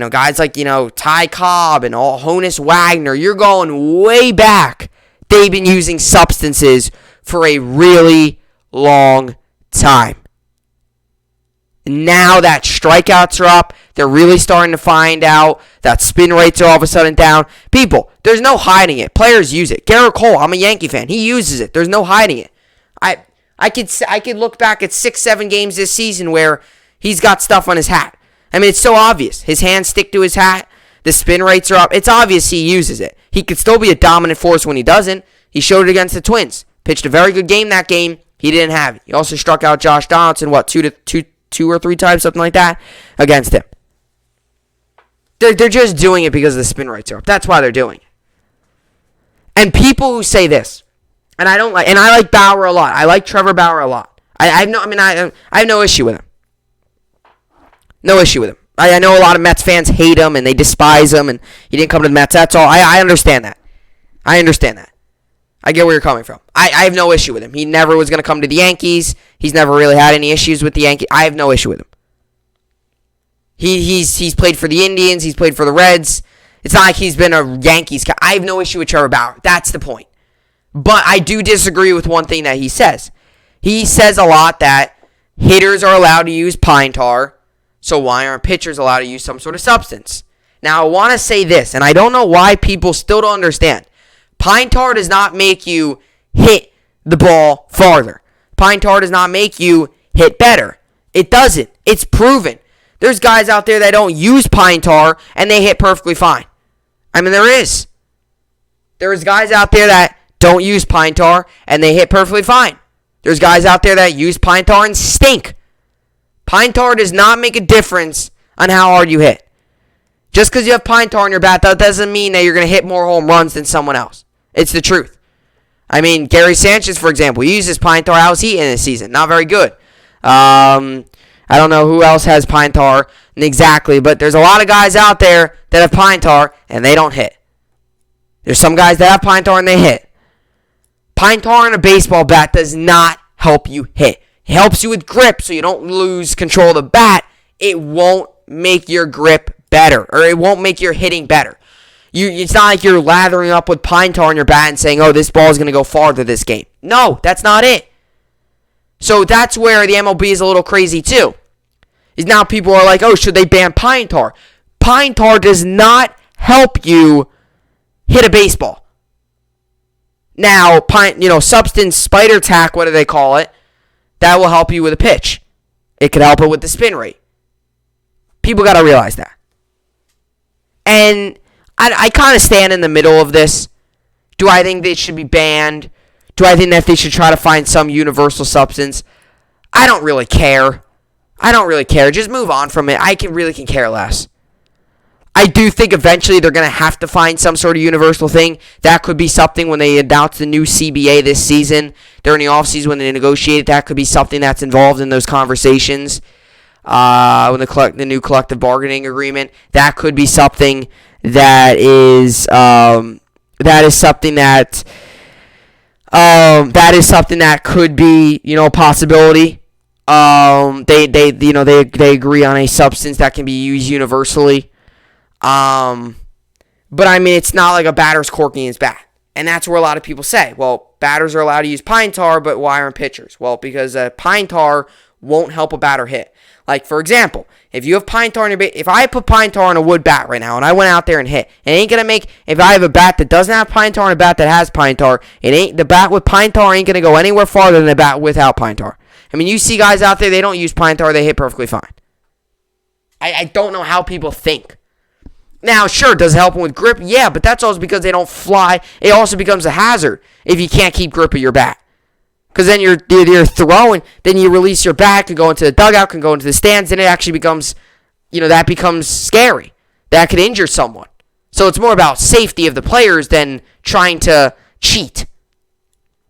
guys like, Ty Cobb and Honus Wagner. You're going way back. They've been using substances for a really long time. Now that strikeouts are up, they're really starting to find out that spin rates are all of a sudden down. People, there's no hiding it. Players use it. Garrett Cole, I'm a Yankee fan. He uses it. There's no hiding it. I could look back at 6-7 games this season where he's got stuff on his hat. I mean, it's so obvious. His hands stick to his hat. The spin rates are up. It's obvious he uses it. He could still be a dominant force when he doesn't. He showed it against the Twins. Pitched a very good game that game. He didn't have it. He also struck out Josh Donaldson, two or three times, something like that, against him. They're just doing it because the spin rates are up. That's why they're doing it. And people who say this, and I like Bauer a lot. I like Trevor Bauer a lot. I have no issue with him. No issue with him. I know a lot of Mets fans hate him and they despise him and he didn't come to the Mets. That's all. I understand that. I get where you're coming from. I have no issue with him. He never was going to come to the Yankees. He's never really had any issues with the Yankees. I have no issue with him. He's played for the Indians. He's played for the Reds. It's not like he's been a Yankees guy. I have no issue with Trevor Bauer. That's the point. But I do disagree with one thing that he says. He says a lot that hitters are allowed to use pine tar, so why aren't pitchers allowed to use some sort of substance? Now, I want to say this, and I don't know why people still don't understand. Pine tar does not make you hit the ball farther. Pine tar does not make you hit better. It doesn't. It's proven. There's guys out there that don't use pine tar, and they hit perfectly fine. I mean, there is. There's guys out there that don't use pine tar, and they hit perfectly fine. There's guys out there that use pine tar and stink. Pine tar does not make a difference on how hard you hit. Just because you have pine tar in your bat, that doesn't mean that you're going to hit more home runs than someone else. It's the truth. I mean, Gary Sanchez, for example, he uses pine tar. How's he in this season? Not very good. I don't know who else has pine tar exactly, but there's a lot of guys out there that have pine tar and they don't hit. There's some guys that have pine tar and they hit. Pine tar in a baseball bat does not help you hit. It helps you with grip so you don't lose control of the bat. It won't make your grip better, or it won't make your hitting better. It's not like you're lathering up with pine tar in your bat and saying, oh, this ball is going to go farther this game. No, that's not it. So that's where the MLB is a little crazy too. Is now people are like, oh, should they ban pine tar? Pine tar does not help you hit a baseball. Now, substance, spider tack, what do they call it? That will help you with a pitch. It could help it with the spin rate. People got to realize that. And I kind of stand in the middle of this. Do I think they should be banned? Do I think that they should try to find some universal substance? I don't really care. Just move on from it. I really can care less. I do think eventually they're going to have to find some sort of universal thing. That could be something when they announce the new CBA this season. During the offseason when they negotiate it, that could be something that's involved in those conversations. When the new collective bargaining agreement, that could be something that is something that could be, a possibility. They agree on a substance that can be used universally. But I mean, it's not like a batter's corking his bat. And that's where a lot of people say, well, batters are allowed to use pine tar, but why aren't pitchers? Well, because pine tar won't help a batter hit. Like, for example, if you have pine tar in your bat, if I put pine tar on a wood bat right now and I went out there and hit, it ain't going to make, if I have a bat that doesn't have pine tar and a bat that has pine tar, the bat with pine tar ain't going to go anywhere farther than the bat without pine tar. I mean, you see guys out there, they don't use pine tar, they hit perfectly fine. I don't know how people think. Now, sure, does it help them with grip? Yeah, but that's also because they don't fly. It also becomes a hazard if you can't keep grip of your bat. Because then you're throwing, then you release your bat, can go into the dugout, can go into the stands, and it actually becomes, that becomes scary. That could injure someone. So it's more about safety of the players than trying to cheat.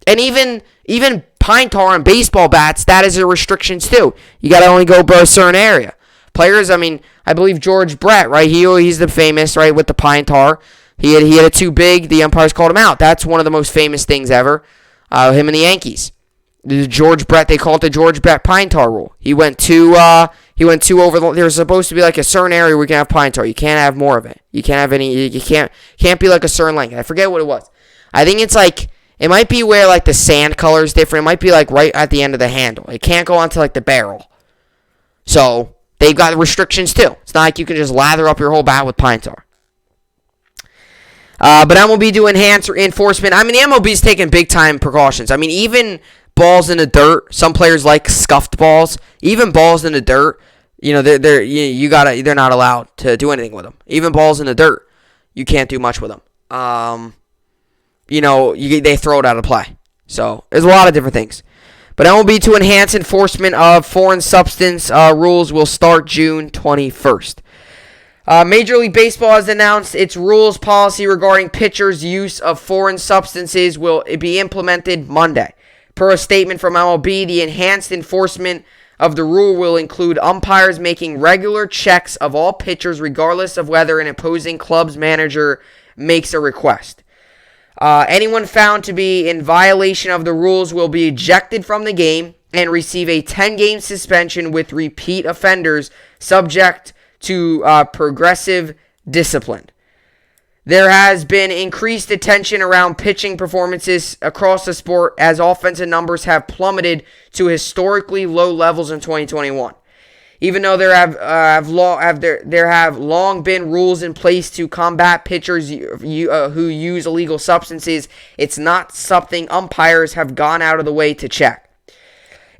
And even pine tar on baseball bats, that is a restriction too. You got to only go by a certain area. Players, I mean, I believe George Brett, right? He's the famous, right, with the pine tar. He had it too big. The umpires called him out. That's one of the most famous things ever. Him and the Yankees. George Brett, they call it the George Brett pine tar rule. He went too over. There's supposed to be like a certain area where you can have pine tar. You can't have more of it. You can't have any. You can't be like a certain length. I forget what it was. I think it's like, it might be where like the sand color is different. It might be like right at the end of the handle. It can't go onto like the barrel. So they've got restrictions too. It's not like you can just lather up your whole bat with pine tar. But MLB do enhance enforcement. I mean, the MLB's taking big time precautions. I mean, even balls in the dirt. Some players like scuffed balls. Even balls in the dirt. They're not allowed to do anything with them. Even balls in the dirt, you can't do much with them. They throw it out of play. So there's a lot of different things. But MLB to enhance enforcement of foreign substance rules will start June 21st. Major League Baseball has announced its rules policy regarding pitchers' use of foreign substances will be implemented Monday. Per a statement from MLB, the enhanced enforcement of the rule will include umpires making regular checks of all pitchers regardless of whether an opposing club's manager makes a request. Anyone found to be in violation of the rules will be ejected from the game and receive a 10-game suspension, with repeat offenders subject to progressive discipline. There has been increased attention around pitching performances across the sport as offensive numbers have plummeted to historically low levels in 2021. Even though there have long been rules in place to combat pitchers who use illegal substances, it's not something umpires have gone out of the way to check.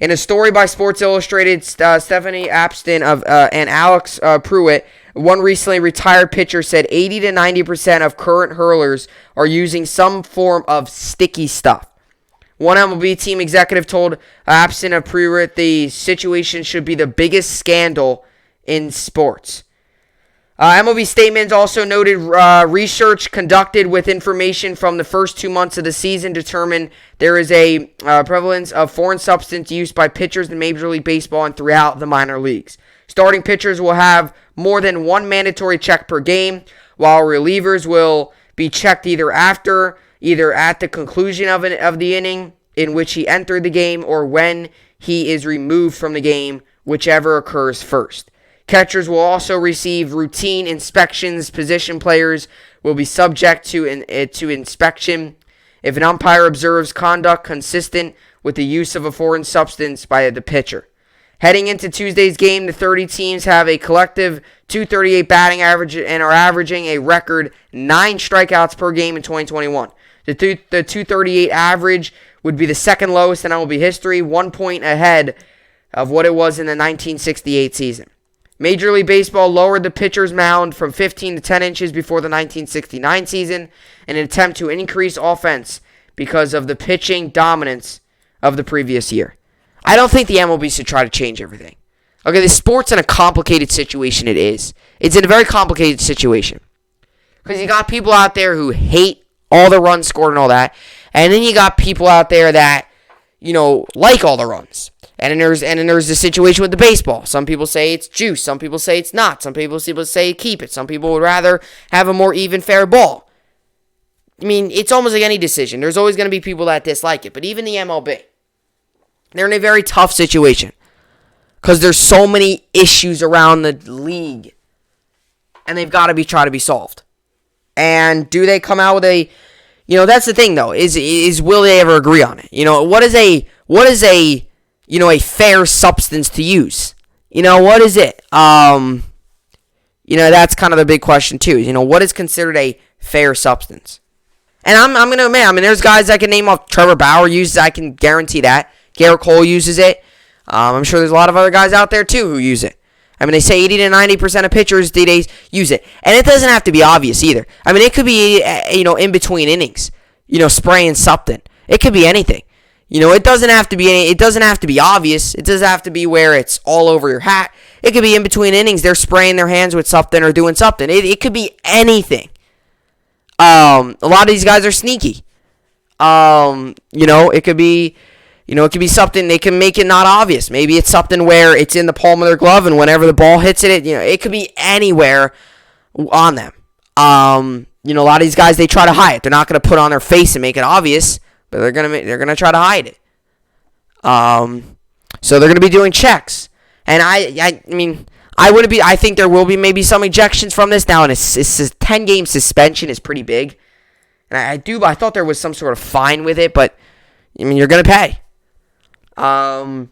In a story by Sports Illustrated, Stephanie Apston and Alex Pruitt, one recently retired pitcher, said 80 to 90% of current hurlers are using some form of sticky stuff. One MLB team executive told Apston of Pruitt the situation should be the biggest scandal in sports. MLB statements also noted research conducted with information from the first 2 months of the season determined there is a prevalence of foreign substance use by pitchers in Major League Baseball and throughout the minor leagues. Starting pitchers will have more than one mandatory check per game, while relievers will be checked either at the conclusion of the inning in which he entered the game or when he is removed from the game, whichever occurs first. Catchers will also receive routine inspections. Position players will be subject to inspection if an umpire observes conduct consistent with the use of a foreign substance by the pitcher. Heading into Tuesday's game, the 30 teams have a collective .238 batting average and are averaging a record 9 strikeouts per game in 2021. The .238 average would be the second lowest in MLB history, 1 point ahead of what it was in the 1968 season. Major League Baseball lowered the pitcher's mound from 15 to 10 inches before the 1969 season in an attempt to increase offense because of the pitching dominance of the previous year. I don't think the MLB should try to change everything. Okay, the sport's in a complicated situation. It is. It's in a very complicated situation. Because you got people out there who hate all the runs scored and all that. And then you got people out there that, like all the runs. And then there's the situation with the baseball. Some people say it's juice. Some people say it's not. Some people say keep it. Some people would rather have a more even, fair ball. I mean, it's almost like any decision. There's always going to be people that dislike it. But even the MLB, they're in a very tough situation because there's so many issues around the league, and they've got to try to be solved. And do they come out with a, that's the thing though, is will they ever agree on it? What is a a fair substance to use? What is it? That's kind of the big question too. What is considered a fair substance? And I'm going to admit, there's guys I can name off. Trevor Bauer uses it. I can guarantee that. Garrett Cole uses it. I'm sure there's a lot of other guys out there too who use it. They say 80 to 90% of pitchers these use it. And it doesn't have to be obvious either. It could be, in between innings, spraying something. It could be anything. It doesn't have to be obvious. It doesn't have to be where it's all over your hat. It could be in between innings. They're spraying their hands with something or doing something. It could be anything. A lot of these guys are sneaky. It could be, something they can make it not obvious. Maybe it's something where it's in the palm of their glove, and whenever the ball hits it, it could be anywhere on them. A lot of these guys, they try to hide it. They're not going to put on their face and make it obvious, but they're gonna try to hide it. So they're gonna be doing checks, and I think there will be maybe some ejections from this now, and it's 10-game suspension is pretty big, and I thought there was some sort of fine with it, but you're gonna pay. And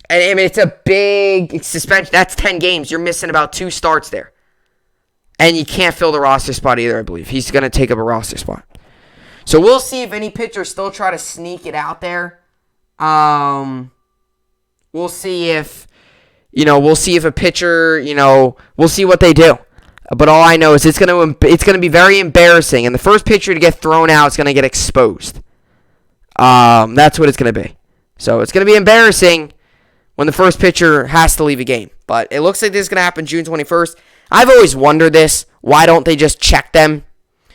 it's a big suspension. That's 10 games. You're missing about 2 starts there, and you can't fill the roster spot either. I believe he's gonna take up a roster spot. So we'll see if any pitchers still try to sneak it out there. We'll see if a pitcher, we'll see what they do. But all I know is it's gonna be very embarrassing, and the first pitcher to get thrown out is gonna get exposed. That's what it's gonna be. So it's gonna be embarrassing when the first pitcher has to leave a game. But it looks like this is gonna happen June 21st. I've always wondered this. Why don't they just check them?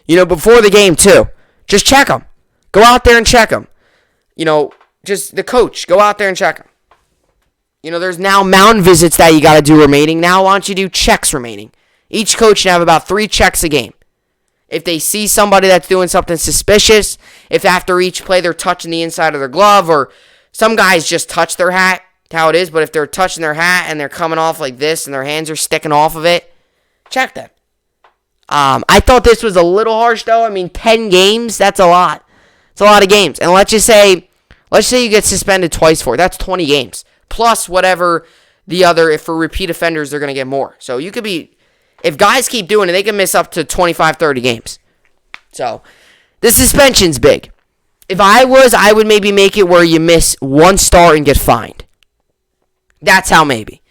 Before the game too. Just check them. Go out there and check them. Just the coach. Go out there and check them. There's now mound visits that you got to do remaining. Now, why don't you do checks remaining? Each coach should have about 3 checks a game. If they see somebody that's doing something suspicious, if after each play they're touching the inside of their glove, or some guys just touch their hat, how it is, but if they're touching their hat and they're coming off like this and their hands are sticking off of it, check them. I thought this was a little harsh, though. 10 games, that's a lot. It's a lot of games. And let's say you get suspended twice for it. That's 20 games. Plus whatever if for repeat offenders, they're going to get more. So you could be, if guys keep doing it, they can miss up to 25, 30 games. So the suspension's big. If I would maybe make it where you miss 1 start and get fined. That's how maybe.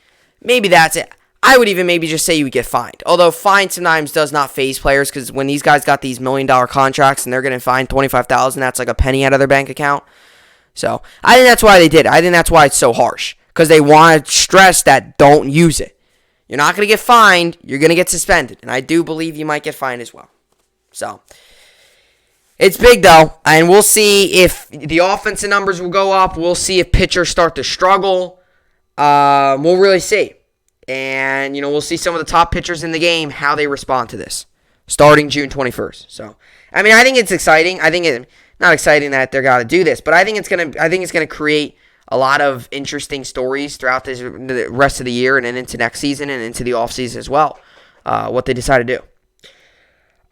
Maybe that's it. I would even maybe just say you would get fined. Although fine sometimes does not faze players, because when these guys got these $1 million contracts and they're getting fined $25,000, that's like a penny out of their bank account. So I think that's why they did it. I think that's why it's so harsh, because they want to stress that don't use it. You're not going to get fined. You're going to get suspended. And I do believe you might get fined as well. So it's big, though. And we'll see if the offensive numbers will go up. We'll see if pitchers start to struggle. We'll really see. And, we'll see some of the top pitchers in the game, how they respond to this, starting June 21st. So, I think it's exciting. I think it's not exciting that they're got to do this, but I think it's gonna create a lot of interesting stories throughout the rest of the year and then into next season and into the offseason as well, what they decide to do.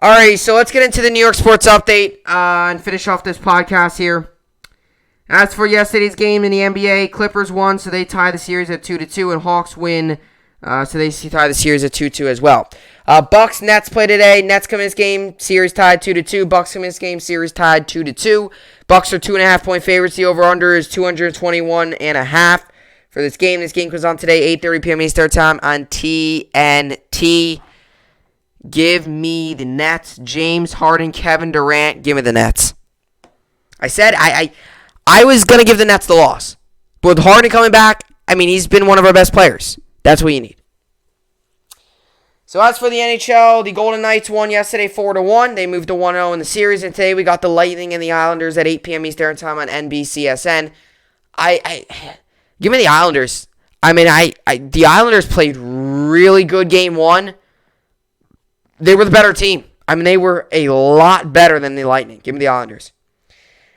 All right, so let's get into the New York sports update and finish off this podcast here. As for yesterday's game in the NBA, Clippers won, so they tie the series at 2-2, and Hawks win. So they tie the series at 2-2 as well. Bucks, Nets play today. Nets come in this game, series tied 2-2. Bucks come in this game, series tied 2-2. Bucks are 2.5-point favorites. The over/under is 221.5 for this game. This game comes on today, 8:30 p.m. Eastern Time on TNT. Give me the Nets. James Harden, Kevin Durant. Give me the Nets. I said I was going to give the Nets the loss. But with Harden coming back, he's been one of our best players. That's what you need. So as for the NHL, the Golden Knights won yesterday 4-1. They moved to 1-0 in the series, and today we got the Lightning and the Islanders at 8 p.m. Eastern Time on NBCSN. Give me the Islanders. The Islanders played really good game 1. They were the better team. They were a lot better than the Lightning. Give me the Islanders.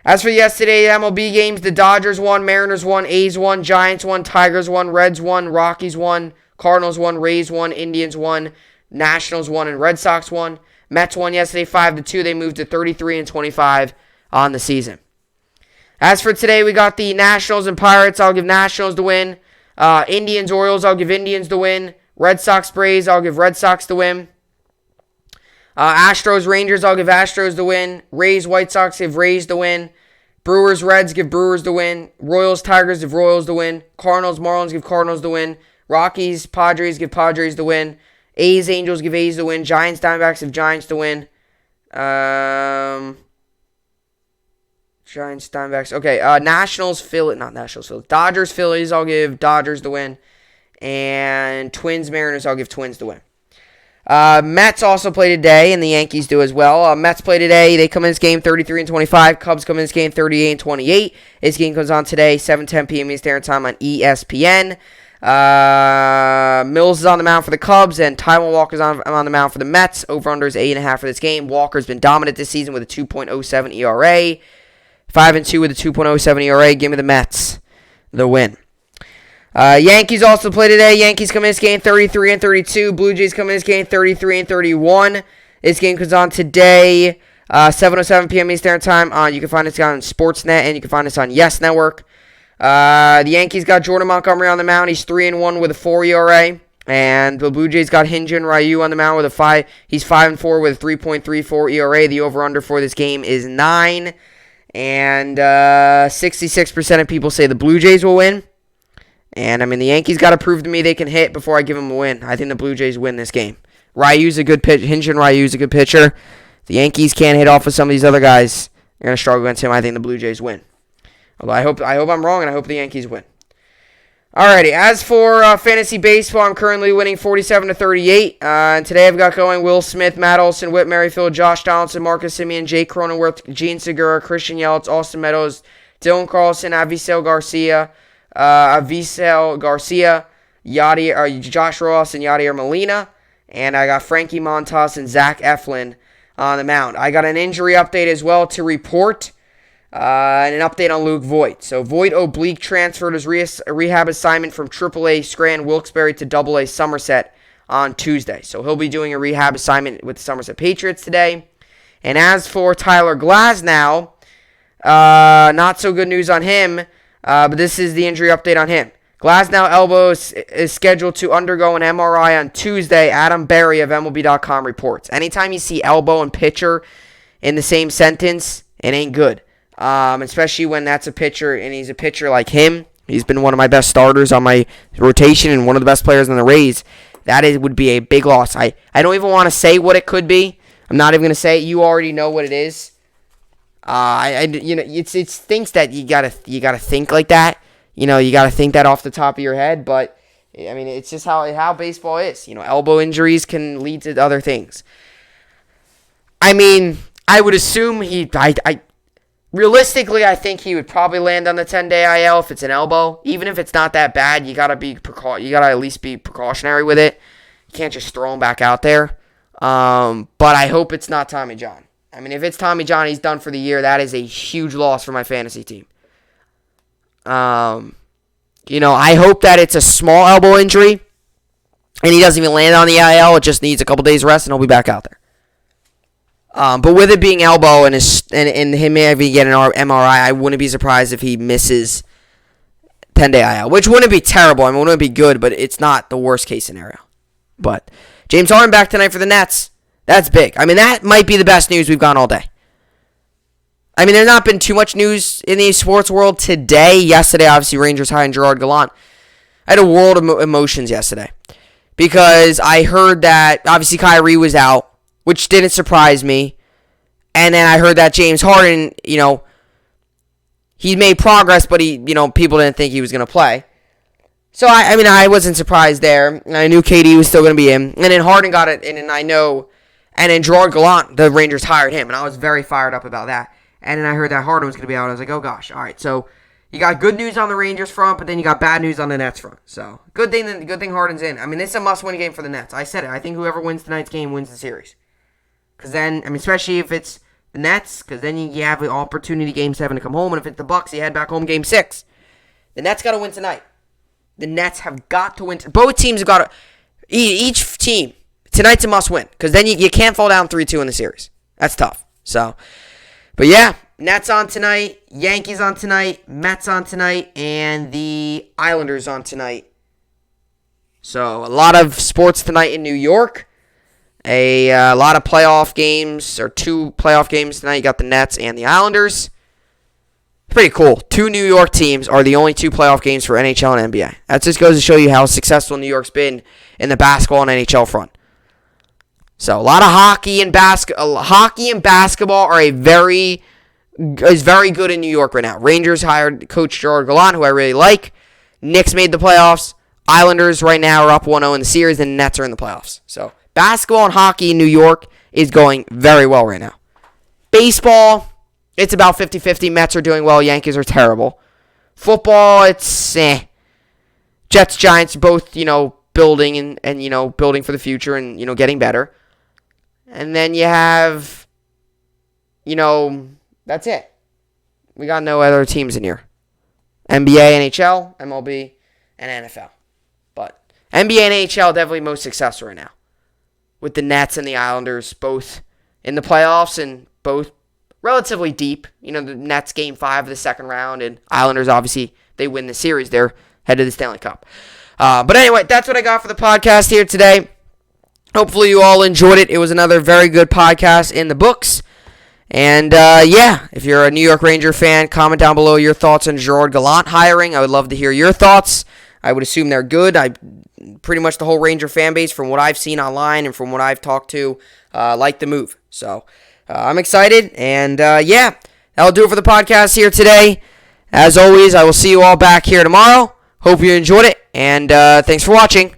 As for yesterday, MLB games, the Dodgers won, Mariners won, A's won, Giants won, Tigers won, Reds won, Rockies won, Cardinals won, Rays won, Indians won, Nationals won, and Red Sox won. Mets won yesterday 5-2. They moved to 33-25 on the season. As for today, we got the Nationals and Pirates. I'll give Nationals the win. Indians, Orioles, I'll give Indians the win. Red Sox, Braves, I'll give Red Sox the win. Astros, Rangers, I'll give Astros the win. Rays, White Sox, give Rays the win. Brewers, Reds, give Brewers the win. Royals, Tigers, give Royals the win. Cardinals, Marlins, give Cardinals the win. Rockies, Padres, give Padres the win. A's, Angels, give A's the win. Giants, Diamondbacks, give Giants the win. Giants, Diamondbacks. Okay, Nationals, Phillies. Dodgers, Phillies, I'll give Dodgers the win. And Twins, Mariners, I'll give Twins the win. Mets also play today, and the Yankees do as well. Mets play today. They come in this game 33-25. Cubs come in this game 38-28. This game comes on today, 7:10 p.m. Eastern Time on ESPN. Mills is on the mound for the Cubs, and Taijuan Walker's on the mound for the Mets. Over-under is 8.5 for this game. Walker's been dominant this season with a 2.07 ERA. 5-2 with a 2.07 ERA. Give me the Mets the win. Yankees also play today. Yankees come in this game 33-32. Blue Jays come in this game 33-31. This game comes on today, 7:07 p.m. Eastern Time. You can find this on Sportsnet, and you can find this on Yes Network. The Yankees got Jordan Montgomery on the mound. He's 3-1 with a 4 ERA. And the Blue Jays got Hyun-Jin Ryu on the mound with a 5. He's 5-4 with a 3.34 ERA. The over/under for this game is 9. And 66% of people say the Blue Jays will win. And, the Yankees got to prove to me they can hit before I give them a win. I think the Blue Jays win this game. Ryu's a good pitcher. Hyun-Jin Ryu's a good pitcher. The Yankees can't hit off of some of these other guys. They're going to struggle against him. I think the Blue Jays win. Although I hope I'm wrong, and I hope the Yankees win. Alrighty, as for fantasy baseball, I'm currently winning 47-38. And today I've got going Will Smith, Matt Olson, Whit Merrifield, Josh Donaldson, Marcus Semien, Jake Cronenworth, Gene Segura, Christian Yelich, Austin Meadows, Dylan Carlson, Avisel Garcia, Josh Ross, and Yadier Molina. And I got Frankie Montas and Zach Eflin on the mound. I got an injury update as well to report. And an update on Luke Voigt. So Voigt oblique transferred his rehab assignment from AAA Scranton Wilkes-Barre to AA Somerset on Tuesday. So he'll be doing a rehab assignment with the Somerset Patriots today. And as for Tyler Glasnow, not so good news on him, but this is the injury update on him. Glasnow elbow is scheduled to undergo an MRI on Tuesday. Adam Berry of MLB.com reports. Anytime you see elbow and pitcher in the same sentence, it ain't good. Especially when that's a pitcher, and he's a pitcher like him. He's been one of my best starters on my rotation and one of the best players on the Rays. Would be a big loss. I don't even want to say what it could be. I'm not even going to say it. You already know what it is. It's things that you gotta think like that. You gotta think that off the top of your head. But it's just how baseball is. Elbow injuries can lead to other things. I would assume realistically, I think he would probably land on the 10-day IL if it's an elbow. Even if it's not that bad, you gotta at least be precautionary with it. You can't just throw him back out there. But I hope it's not Tommy John. If it's Tommy John, he's done for the year. That is a huge loss for my fantasy team. I hope that it's a small elbow injury, and he doesn't even land on the IL. It just needs a couple days rest, and he'll be back out there. But with it being elbow and him maybe getting an MRI, I wouldn't be surprised if he misses 10-day IL, which wouldn't be terrible. It wouldn't be good, but it's not the worst case scenario. But James Harden back tonight for the Nets. That's big. That might be the best news we've gotten all day. There's not been too much news in the sports world today. Yesterday, obviously, Rangers hired Gerard Gallant. I had a world of emotions yesterday because I heard that, obviously, Kyrie was out, which didn't surprise me. And then I heard that James Harden, he made progress, but people didn't think he was going to play. So, I wasn't surprised there. I knew KD was still going to be in. And then Harden got it in, and I know. And then Gerard Gallant, the Rangers hired him, and I was very fired up about that. And then I heard that Harden was going to be out. I was like, oh, gosh. All right, so you got good news on the Rangers front, but then you got bad news on the Nets front. So, good thing Harden's in. This is a must-win game for the Nets. I said it. I think whoever wins tonight's game wins the series. Because then, especially if it's the Nets, because then you have the opportunity Game 7 to come home, and if it's the Bucks, you head back home Game 6. The Nets got to win tonight. The Nets have got to win. Both teams have got to. Each team, tonight's a must-win, because then you can't fall down 3-2 in the series. That's tough. So, but yeah, Nets on tonight, Yankees on tonight, Mets on tonight, and the Islanders on tonight. So, a lot of sports tonight in New York. A lot of playoff games, or 2 playoff games tonight. You got the Nets and the Islanders. Pretty cool. 2 New York teams are the only 2 playoff games for NHL and NBA. That just goes to show you how successful New York's been in the basketball and NHL front. So, a lot of hockey and basketball are very good in New York right now. Rangers hired Coach Gerard Gallant, who I really like. Knicks made the playoffs. Islanders right now are up 1-0 in the series, and the Nets are in the playoffs. So, basketball and hockey in New York is going very well right now. Baseball, it's about 50-50. Mets are doing well. Yankees are terrible. Football, it's Jets, Giants, both, building and building for the future and, getting better. And then you have, that's it. We got no other teams in here. NBA, NHL, MLB, and NFL. But NBA and NHL definitely most successful right now. With the Nets and the Islanders both in the playoffs and both relatively deep. The Nets game 5 of the second round, and Islanders, obviously, they win the series. They're headed to the Stanley Cup. But anyway, that's what I got for the podcast here today. Hopefully you all enjoyed it. It was another very good podcast in the books. And, if you're a New York Ranger fan, comment down below your thoughts on Gerard Gallant hiring. I would love to hear your thoughts. I would assume they're good. Pretty much the whole Ranger fan base, from what I've seen online and from what I've talked to, like the move. So, I'm excited. And, that'll do it for the podcast here today. As always, I will see you all back here tomorrow. Hope you enjoyed it. And thanks for watching.